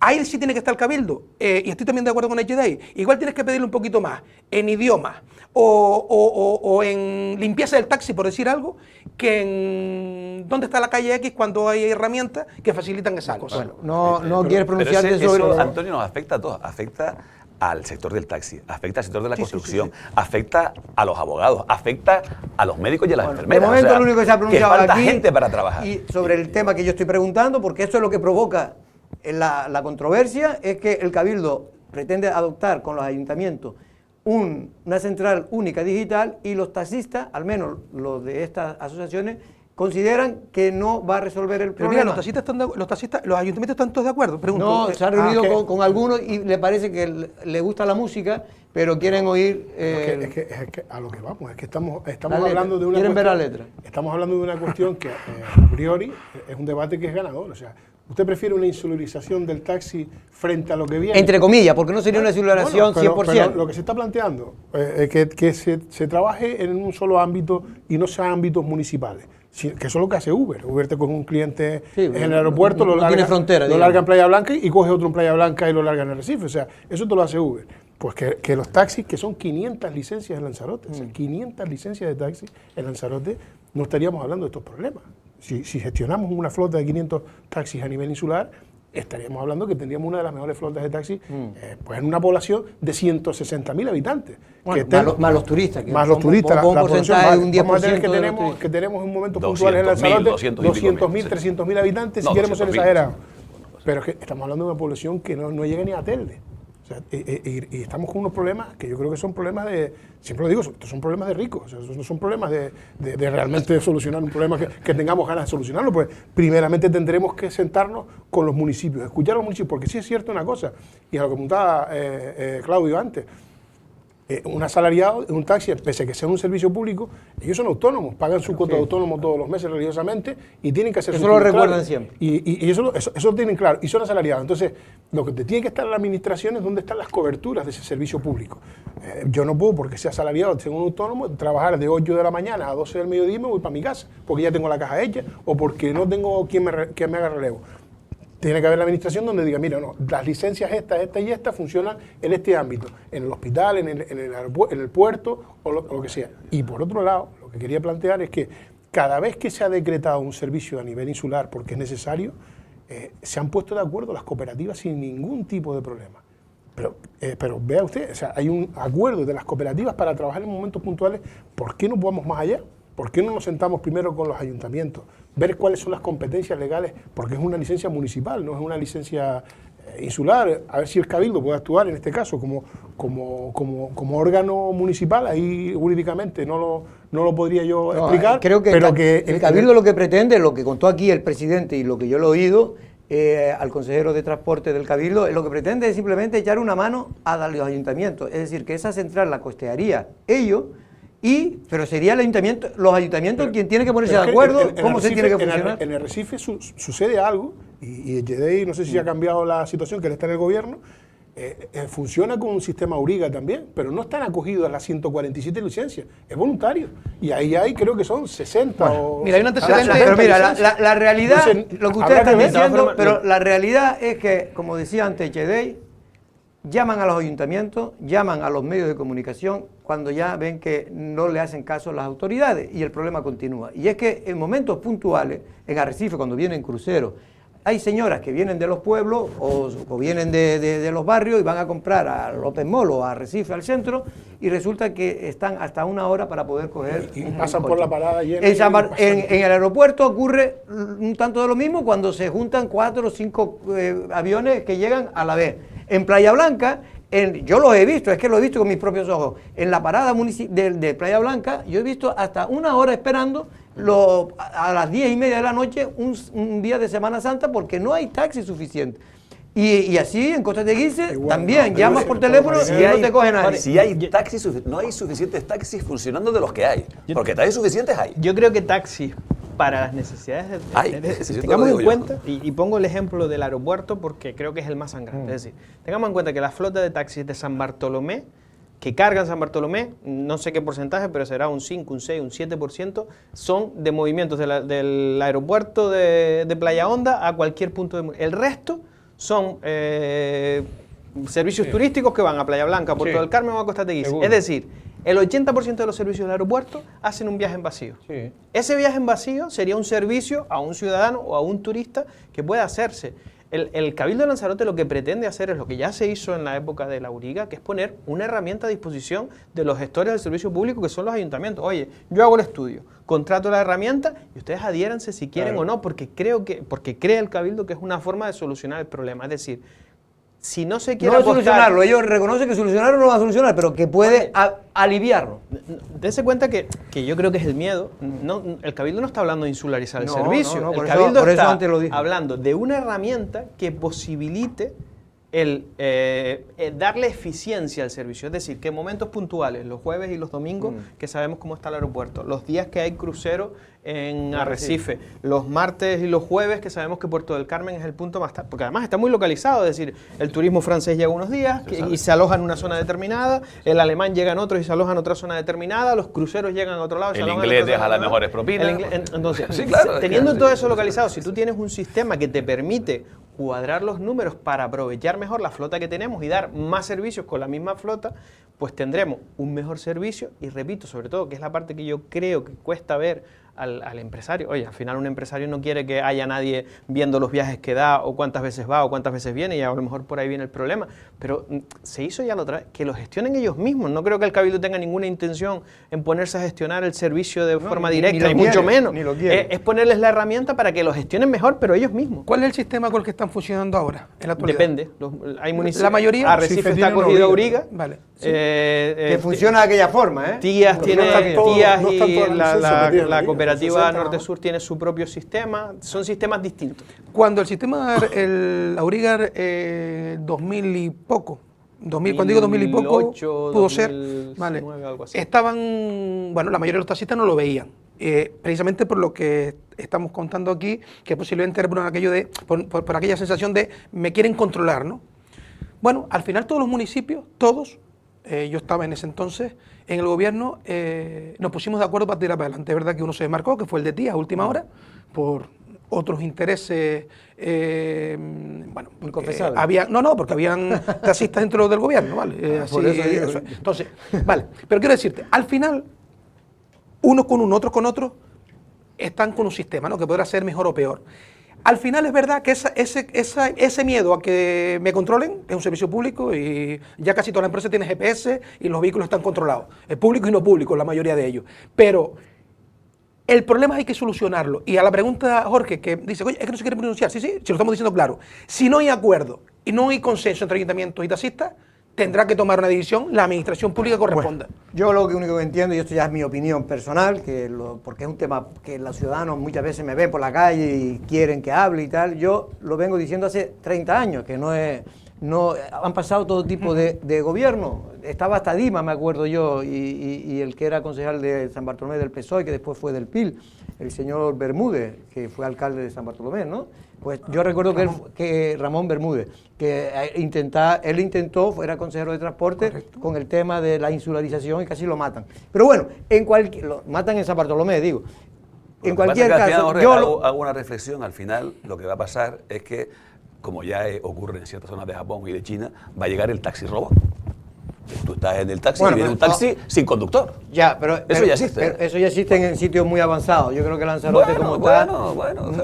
Ahí sí tiene que estar el Cabildo, y estoy también de acuerdo con HDI. Igual tienes que pedirle un poquito más en idioma o en limpieza del taxi, por decir algo, que en dónde está la calle X cuando hay herramientas que facilitan esas cosas. Bueno, no quieres pronunciarte sobre eso, Antonio, nos afecta a todos. Afecta al sector del taxi, afecta al sector de la construcción, afecta a los abogados, afecta a los médicos y a las enfermeras. De momento, lo único que se ha pronunciado que falta aquí gente para trabajar. Y sobre el tema que yo estoy preguntando, porque esto es lo que provoca la controversia, es que el Cabildo pretende adoptar con los ayuntamientos una central única digital y los taxistas, al menos los de estas asociaciones, consideran que no va a resolver el problema. Mira, los ayuntamientos están todos de acuerdo. Pregunto. No, se han reunido con algunos y le parece que le gusta la música, pero quieren oír... Es que a lo que vamos, es que estamos hablando de una quieren cuestión, ver la letra. Estamos hablando de una cuestión que a priori es un debate que es ganador. O sea, ¿usted prefiere una insularización del taxi frente a lo que viene? Entre comillas, porque no sería una insularización 100%. Pero lo que se está planteando es que se trabaje en un solo ámbito y no sean ámbitos municipales. Que eso es lo que hace Uber. Uber te coge un cliente en el aeropuerto, lo larga en Playa Blanca y coge otro en Playa Blanca y lo larga en el Arrecife. O sea, eso te lo hace Uber. Pues que los taxis, que son 500 licencias en Lanzarote, o sea, 500 licencias de taxi en Lanzarote, no estaríamos hablando de estos problemas. Si gestionamos una flota de 500 taxis a nivel insular, estaríamos hablando que tendríamos una de las mejores flotas de taxis pues en una población de 160.000 habitantes. Bueno, más los turistas. Más los turistas. Un porcentaje de un 10% vamos a tener que tenemos en momentos puntuales en Lanzarote 200.000, 300.000 habitantes, si queremos ser exagerados. Pero es que estamos hablando de una población que no llega ni a Telde. O sea, y estamos con unos problemas que yo creo que son problemas de, siempre lo digo, estos son problemas de ricos, o sea, no son problemas de realmente solucionar un problema que tengamos ganas de solucionarlo. Pues primeramente tendremos que sentarnos con los municipios, escuchar a los municipios, porque sí es cierto una cosa, y a lo que preguntaba Claudio antes, un asalariado en un taxi, pese a que sea un servicio público, ellos son autónomos, pagan su cuota de autónomo todos los meses religiosamente y tienen que hacer eso lo recuerdan siempre. Y eso lo tienen claro, y son asalariados. Entonces, lo que tiene que estar en la administración es dónde están las coberturas de ese servicio público. Yo no puedo, porque sea asalariado, ser un autónomo, trabajar de 8 de la mañana a 12 del mediodía y me voy para mi casa, porque ya tengo la caja hecha o porque no tengo quien me haga relevo. Tiene que haber la administración donde diga, mira, no, las licencias esta y esta funcionan en este ámbito, en el hospital, en el puerto o lo que sea. Y por otro lado, lo que quería plantear es que cada vez que se ha decretado un servicio a nivel insular porque es necesario, se han puesto de acuerdo las cooperativas sin ningún tipo de problema. Pero vea usted, o sea, hay un acuerdo de las cooperativas para trabajar en momentos puntuales. ¿Por qué no vamos más allá? ¿Por qué no nos sentamos primero con los ayuntamientos? Ver cuáles son las competencias legales, porque es una licencia municipal, no es una licencia insular. A ver si el Cabildo puede actuar en este caso como órgano municipal. Ahí jurídicamente no lo podría yo explicar. Creo que el Cabildo lo que pretende, lo que contó aquí el presidente y lo que yo le he oído al consejero de transporte del Cabildo, lo que pretende es simplemente echar una mano a los ayuntamientos. Es decir, que esa central la costearía ellos, pero sería los ayuntamientos quien tiene que ponerse de acuerdo cómo se tiene que funcionar. En el Arrecife sucede algo, y Echedei, no sé si ha cambiado la situación, que él está en el gobierno, funciona con un sistema Auriga también, pero no están acogidos a las 147 licencias, es voluntario. Y ahí creo que son 60 o... Mira, hay un antecedente... Pero mira, la realidad, entonces, lo que ustedes están diciendo, pero la realidad es que, como decía antes Echedei, llaman a los ayuntamientos, llaman a los medios de comunicación cuando ya ven que no le hacen caso a las autoridades y el problema continúa. Y es que en momentos puntuales, en Arrecife, cuando vienen cruceros, hay señoras que vienen de los pueblos o vienen de los barrios y van a comprar a López Molo, a Recife, al centro, y resulta que están hasta 1 hora para poder coger y pasan por la parada llena. En el aeropuerto ocurre un tanto de lo mismo cuando se juntan 4 o 5 aviones que llegan a la vez. En Playa Blanca, yo los he visto, es que lo he visto con mis propios ojos, en la parada de Playa Blanca, yo he visto hasta 1 hora esperando a las 10:30 de la noche, un día de Semana Santa, porque no hay taxi suficiente. Y así en Costa de Guise también, llamas por teléfono y no te coge nadie. Si hay taxis, no hay suficientes taxis funcionando de los que hay, porque taxis suficientes hay. Yo creo que taxis para las necesidades tengamos en cuenta, y pongo el ejemplo del aeropuerto porque creo que es el más sangrante, es decir, tengamos en cuenta que la flota de taxis de San Bartolomé, que cargan San Bartolomé, no sé qué porcentaje, pero será un 5, un 6, un 7%, son de movimientos del aeropuerto de Playa Honda a cualquier punto de... El resto son servicios turísticos que van a Playa Blanca, Puerto del Carmen o a Costa de Guise. Es decir, el 80% de los servicios del aeropuerto hacen un viaje en vacío. Sí. Ese viaje en vacío sería un servicio a un ciudadano o a un turista que pueda hacerse. El Cabildo de Lanzarote lo que pretende hacer es lo que ya se hizo en la época de la Auriga, que es poner una herramienta a disposición de los gestores del servicio público, que son los ayuntamientos. Oye, yo hago el estudio, contrato la herramienta y ustedes adhiéranse si quieren o no, porque cree el Cabildo que es una forma de solucionar el problema. Es decir, si no se quiere solucionarlo, ellos reconocen que solucionarlo no va a solucionar, pero que puede aliviarlo. Dese cuenta que yo creo que es el miedo. El Cabildo no está hablando de insularizar el servicio. El Cabildo está hablando de una herramienta que posibilite darle eficiencia al servicio. Es decir, que en momentos puntuales, los jueves y los domingos, que sabemos cómo está el aeropuerto, los días que hay crucero en Arrecife, los martes y los jueves, que sabemos que Puerto del Carmen es el punto más porque además está muy localizado, es decir, el turismo francés llega unos días y se aloja en una zona determinada, el alemán llega en otros y se aloja en otra zona determinada, los cruceros llegan a otro lado. El inglés deja las mejores propinas. Entonces, sí, claro, teniendo todo eso localizado, si tú tienes un sistema que te permite cuadrar los números para aprovechar mejor la flota que tenemos y dar más servicios con la misma flota, pues tendremos un mejor servicio y, repito, sobre todo, que es la parte que yo creo que cuesta ver al empresario. Oye, al final un empresario no quiere que haya nadie viendo los viajes que da o cuántas veces va o cuántas veces viene, y a lo mejor por ahí viene el problema, pero se hizo ya la otra vez, que lo gestionen ellos mismos. No creo que el Cabildo tenga ninguna intención en ponerse a gestionar el servicio de forma directa, y mucho menos. Es ponerles la herramienta para que lo gestionen mejor, pero ellos mismos. ¿Cuál es el sistema con el que están funcionando ahora, en la actualidad? Depende. Hay municipios. La mayoría. Arrecife está acogido a Auriga. Vale. Que funciona de aquella forma, ¿eh? Tías y la cooperativa Norte Sur tiene su propio sistema. Son sistemas distintos. Cuando el sistema, el Auriga 2000 y poco, cuando digo 2000 y poco, pudo 2009, ser, vale, algo así. Estaban, bueno, la mayoría de los taxistas no lo veían. Precisamente por lo que estamos contando aquí, que posiblemente era por aquello por aquella sensación de me quieren controlar, ¿no? Bueno, al final todos los municipios, todos, yo estaba en ese entonces en el gobierno, nos pusimos de acuerdo para tirar para adelante. Es verdad que uno se desmarcó, que fue el de Tía a última hora, por otros intereses, bueno, inconfesables. Porque habían taxistas dentro del gobierno, ¿vale? Así, eso. Entonces, vale, pero quiero decirte, al final, unos con uno, otros con otros, están con un sistema, ¿no? Que podrá ser mejor o peor. Al final es verdad que ese miedo a que me controlen es un servicio público y ya casi todas las empresas tienen GPS y los vehículos están controlados, públicos y no públicos, la mayoría de ellos. Pero el problema hay que solucionarlo. Y a la pregunta, Jorge, que dice, oye, es que no se quiere pronunciar. Sí, sí, se lo estamos diciendo claro. Si no hay acuerdo y no hay consenso entre ayuntamientos y taxistas, tendrá que tomar una decisión la administración pública corresponda. Bueno, yo lo único que entiendo, y esto ya es mi opinión personal, porque es un tema que los ciudadanos muchas veces me ven por la calle y quieren que hable y tal, yo lo vengo diciendo hace 30 años, que han pasado todo tipo de gobierno. Estaba hasta Dima, me acuerdo yo, y el que era concejal de San Bartolomé del PSOE, que después fue del PIL, el señor Bermúdez, que fue alcalde de San Bartolomé, ¿no? Pues yo recuerdo que Ramón Bermúdez, que él intentó, era consejero de transporte, correcto, con el tema de la insularización y casi lo matan. Pero bueno, lo matan en San Bartolomé, digo. En cualquier caso, hago una reflexión. Al final lo que va a pasar es que, como ya ocurre en ciertas zonas de Japón y de China, va a llegar el taxi robot. Tú estás en el taxi Bueno, y viene un taxi sin conductor. Ya, pero Eso ya existe. pero eso ya existe en sitios muy avanzados. Yo creo que Lanzarote, como está,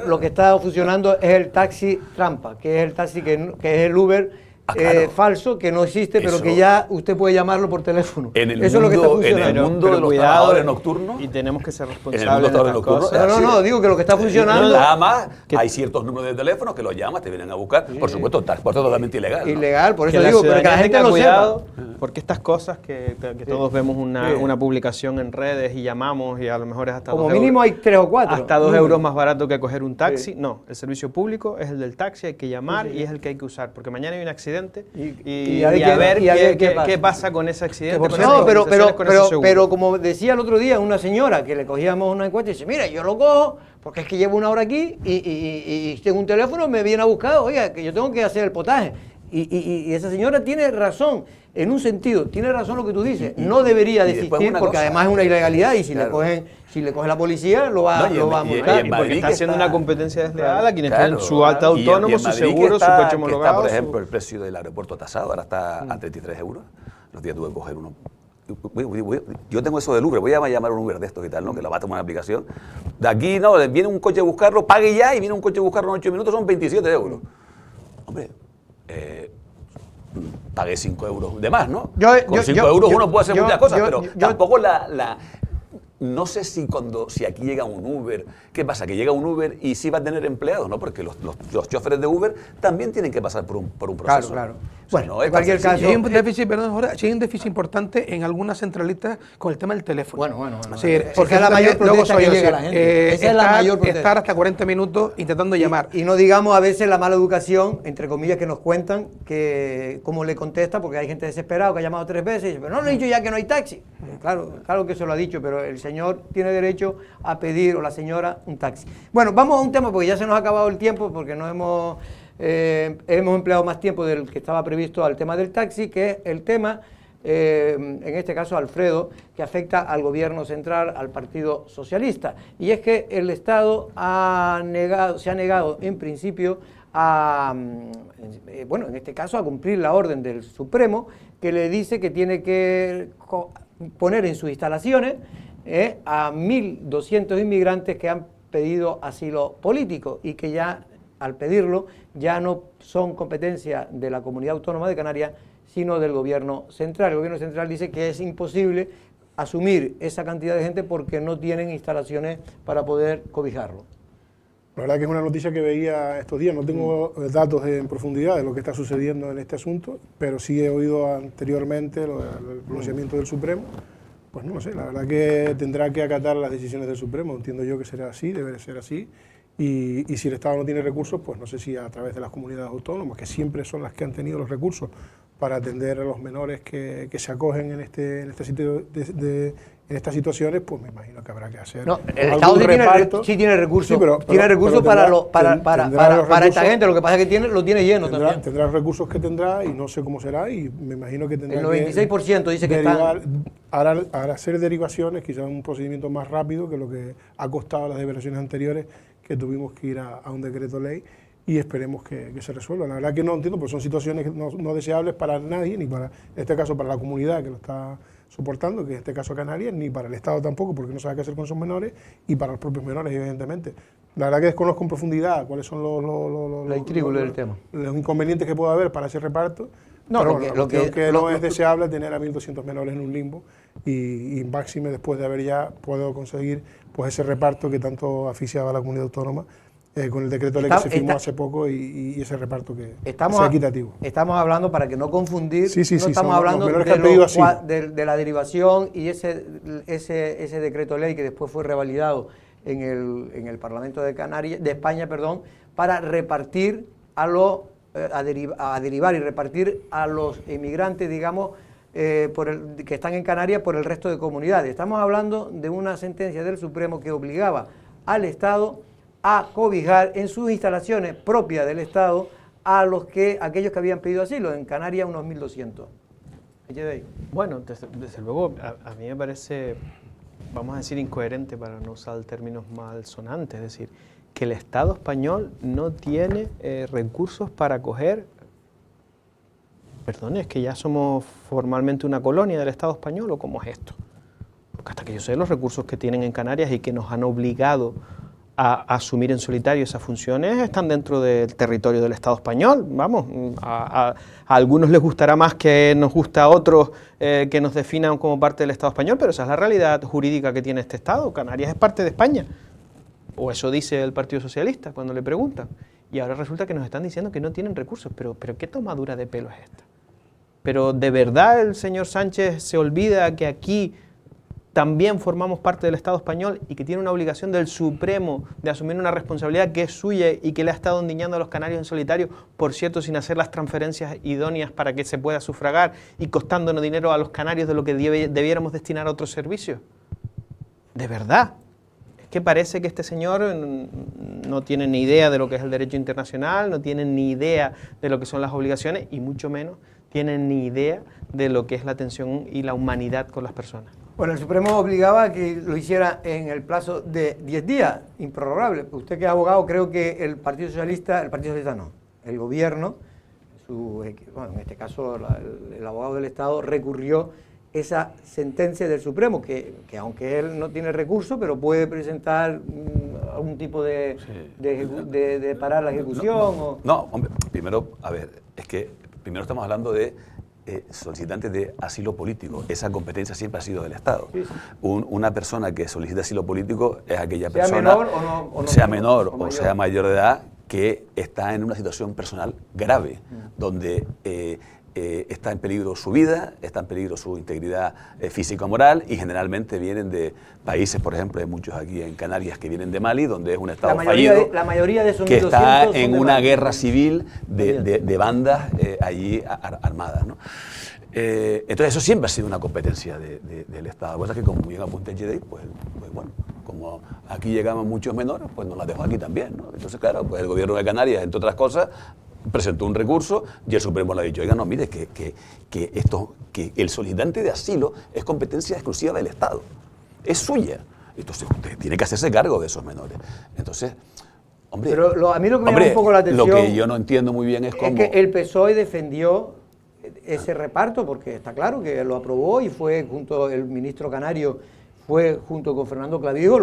lo que está funcionando es el taxi trampa, que es el taxi que es el Uber claro. falso, que no existe, pero Eso. que ya usted puede llamarlo por teléfono. En el eso mundo, es lo que está en funcionando. el mundo de los trabajadores nocturnos. Y tenemos que ser En responsables el mundo de de los estas nocturnos. cosas. No, digo que lo que está funcionando... Nada más, hay ciertos números de teléfono que los llamas, te vienen a buscar. Por supuesto, transporte totalmente ilegal. ¿no? Ilegal, por Que eso la digo, pero que la ciudadanía gente tenga lo cuidado, sepa. porque estas cosas que todos vemos una publicación en redes y llamamos y a lo mejor es hasta Como 2 mínimo hay 3 o 4. hasta 2 euros más barato que coger un taxi. No, el servicio público es el del taxi, hay que llamar y es el que hay que usar, porque mañana hay un accidente y a ver qué pasa con ese accidente. con esas No, conversaciones, con ese seguro. pero como decía el otro día una señora que le cogíamos una encuesta y dice, mira, yo lo cojo porque es que llevo 1 hora aquí y tengo un teléfono, me viene a buscar, oiga, que yo tengo que hacer el potaje. Y esa señora tiene razón, en un sentido, tiene razón lo que tú dices, no debería desistir porque además es una ilegalidad y si le coge la policía lo va a multar. Y porque está haciendo una competencia desleal a quienes Claro, tienen su alta autónomo, su seguro, su coche homologado. Por ejemplo, el precio del aeropuerto tasado, ahora está a 33 euros. Los días tuve que coger uno. Yo tengo eso del Uber, voy a llamar un Uber de estos y tal, ¿no? Que lo va a tomar una aplicación. De aquí, no, viene un coche a buscarlo, pague ya y viene un coche a buscarlo en 8 minutos, son 27 euros. Hombre, pagué 5 euros de más, ¿no? Con 5 euros uno puede hacer muchas cosas, pero tampoco no sé si aquí llega un Uber, ¿qué pasa? Que llega un Uber y sí va a tener empleados, ¿no? Porque los choferes de Uber también tienen que pasar por un proceso. Claro. O sea, Bueno, no es en cualquier tan caso... sencillo. Hay un déficit, perdón, Jorge, sí hay un déficit importante en algunas centralitas con el tema del teléfono. Bueno. Sí, Porque es la mayor protesta que llega a la gente. Esa es la mayor protesta. Estar hasta 40 minutos intentando llamar. Y no digamos a veces la mala educación, entre comillas, que nos cuentan, que cómo le contesta, porque hay gente desesperada que ha llamado 3 veces y dice, pero no le he dicho ya que no hay taxi. Claro que se lo ha dicho, pero el señor tiene derecho a pedir, o la señora, un taxi. Bueno, vamos a un tema, porque ya se nos ha acabado el tiempo, porque no hemos empleado más tiempo del que estaba previsto al tema del taxi, que es el tema, en este caso Alfredo, que afecta al gobierno central, al Partido Socialista. Y es que el Estado se ha negado en principio en este caso a cumplir la orden del Supremo, que le dice que tiene que poner en sus instalaciones a 1.200 inmigrantes que han pedido asilo político y que ya al pedirlo ya no son competencia de la Comunidad Autónoma de Canarias, sino del Gobierno Central. El Gobierno Central dice que es imposible asumir esa cantidad de gente porque no tienen instalaciones para poder cobijarlo. La verdad que es una noticia que veía estos días, no tengo datos en profundidad de lo que está sucediendo en este asunto, pero sí he oído anteriormente el pronunciamiento del Supremo. Pues no lo sé, la verdad que tendrá que acatar las decisiones del Supremo, entiendo yo que será así, debe ser así, y si el Estado no tiene recursos, pues no sé si a través de las comunidades autónomas, que siempre son las que han tenido los recursos para atender a los menores que se acogen en estas situaciones, pues me imagino que habrá que hacer el Estado sí tiene recursos, tiene recursos para esta gente, lo que pasa es que lo tiene lleno también. Tendrá los recursos que tendrá y no sé cómo será y me imagino que tendrá el 96% dice que está... Hará hacer derivaciones, quizás un procedimiento más rápido que lo que ha costado las deliberaciones anteriores, que tuvimos que ir a un decreto ley, y esperemos que se resuelva. La verdad que no entiendo, porque son situaciones no deseables para nadie, ni para, en este caso, para la comunidad que lo está soportando, que en este caso Canarias, ni para el Estado tampoco, porque no sabe qué hacer con esos menores, y para los propios menores, evidentemente. La verdad que desconozco en profundidad cuáles son los inconvenientes que pueda haber para ese reparto. Creo que no es deseable tener a 1.200 menores en un limbo y máxime después de haber ya podido conseguir pues ese reparto que tanto asfixiaba a la comunidad autónoma con el decreto ley que se firmó hace poco y ese reparto que sea equitativo. Estamos hablando, para que no confundir, no estamos son hablando de la derivación y ese decreto ley que después fue revalidado en el Parlamento de España, para repartir a derivar y repartir a los inmigrantes, digamos, que están en Canarias por el resto de comunidades. Estamos hablando de una sentencia del Supremo que obligaba al Estado a cobijar en sus instalaciones propias del Estado a aquellos que habían pedido asilo, en Canarias unos 1.200. Bueno, desde luego, a mí me parece, vamos a decir, incoherente, para no usar términos malsonantes, es decir, que el Estado español no tiene recursos para acoger Perdón, ¿es que ya somos formalmente una colonia del Estado español o cómo es esto? Porque hasta que yo sé, los recursos que tienen en Canarias y que nos han obligado a asumir en solitario esas funciones están dentro del territorio del Estado español. Vamos, a algunos les gustará más que nos gusta a otros que nos definan como parte del Estado español, pero esa es la realidad jurídica que tiene este Estado. Canarias es parte de España. O eso dice el Partido Socialista cuando le preguntan. Y ahora resulta que nos están diciendo que no tienen recursos. Pero ¿qué tomadura de pelo es esta? Pero ¿de verdad el señor Sánchez se olvida que aquí también formamos parte del Estado español y que tiene una obligación del Supremo de asumir una responsabilidad que es suya y que le ha estado endiñando a los canarios en solitario, por cierto, sin hacer las transferencias idóneas para que se pueda sufragar y costándonos dinero a los canarios de lo que debiéramos destinar a otros servicios? ¿De verdad? Es que parece que este señor no tiene ni idea de lo que es el derecho internacional, no tiene ni idea de lo que son las obligaciones y mucho menos tiene ni idea de lo que es la atención y la humanidad con las personas. Bueno, el Supremo obligaba a que lo hiciera en el plazo de 10 días, improrrogable. Usted que es abogado, creo que el Partido Socialista no, el gobierno, en este caso el abogado del Estado, recurrió esa sentencia del Supremo, que aunque él no tiene recurso, pero puede presentar algún tipo de parar la ejecución. No, hombre, primero, a ver, es que primero estamos hablando de solicitantes de asilo político. Esa competencia siempre ha sido del Estado. Sí, sí. Una persona que solicita asilo político es aquella persona, sea menor o sea mayor de edad, que está en una situación personal grave, donde está en peligro su vida, está en peligro su integridad físico-moral, y generalmente vienen de países, por ejemplo, hay muchos aquí en Canarias que vienen de Mali, donde es un Estado fallido, la mayoría de esos que está en una guerra civil de bandas allí armadas, ¿no? Entonces eso siempre ha sido una competencia del Estado, cosa que, como bien apunté Yedey, pues bueno, como aquí llegamos muchos menores, pues nos la dejó aquí también, ¿no? Entonces, claro, pues el gobierno de Canarias, entre otras cosas, presentó un recurso y el Supremo le ha dicho, oiga, no, mire, que el solicitante de asilo es competencia exclusiva del Estado, es suya. Entonces usted tiene que hacerse cargo de esos menores. Entonces, hombre, pero a mí lo que me llama un poco la atención, lo que yo no entiendo muy bien es cómo... Es que el PSOE defendió ese reparto, porque está claro que lo aprobó y fue junto, el ministro canario fue junto con Fernando Clavijo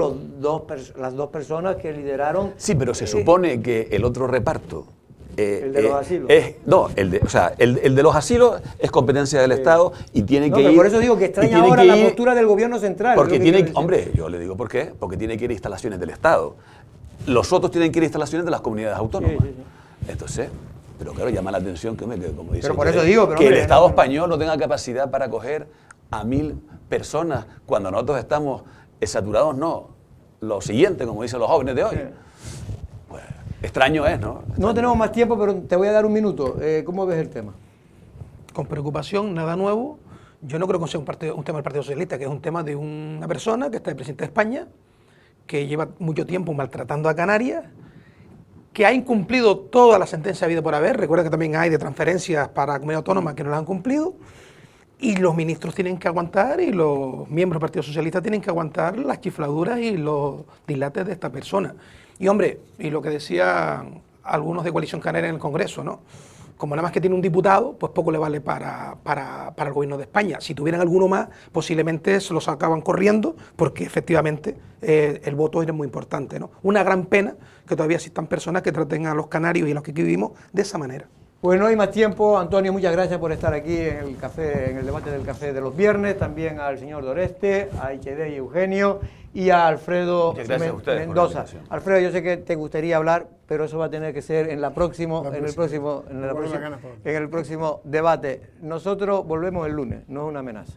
las dos personas que lideraron... Sí, pero se supone que el otro reparto... el de los asilos. El de los asilos es competencia del Estado y tiene que ir... Por eso digo que extraña ahora la postura del gobierno central. Porque hombre, yo le digo por qué, porque tiene que ir a instalaciones del Estado. Los otros tienen que ir a instalaciones de las comunidades autónomas. Sí. Entonces, pero claro, llama la atención que, como dice que el Estado español no tenga capacidad para acoger a 1000 personas cuando nosotros estamos saturados, no. Lo siguiente, como dicen los jóvenes de hoy. Sí. Pues, extraño es, ¿no? No tenemos más tiempo, pero te voy a dar un minuto. ¿Cómo ves el tema? Con preocupación, nada nuevo. Yo no creo que sea un tema del Partido Socialista, que es un tema de una persona que está de presidente de España, que lleva mucho tiempo maltratando a Canarias, que ha incumplido toda la sentencia habida por haber. Recuerda que también hay de transferencias para comunidad autónoma que no las han cumplido. Y los ministros tienen que aguantar, y los miembros del Partido Socialista tienen que aguantar las chifladuras y los dilates de esta persona. Y hombre, y lo que decían algunos de Coalición Canaria en el Congreso, ¿no? Como nada más que tiene un diputado, pues poco le vale para el gobierno de España. Si tuvieran alguno más, posiblemente se los acaban corriendo, porque efectivamente el voto es muy importante, ¿no? Una gran pena que todavía existan personas que traten a los canarios y a los que aquí vivimos de esa manera. Pues no hay más tiempo. Antonio, muchas gracias por estar aquí en el debate del café de los viernes. También al señor Doreste, a HD y Eugenio y a Alfredo Mendoza. Alfredo, yo sé que te gustaría hablar, pero eso va a tener que ser en el próximo debate. Nosotros volvemos el lunes, no es una amenaza.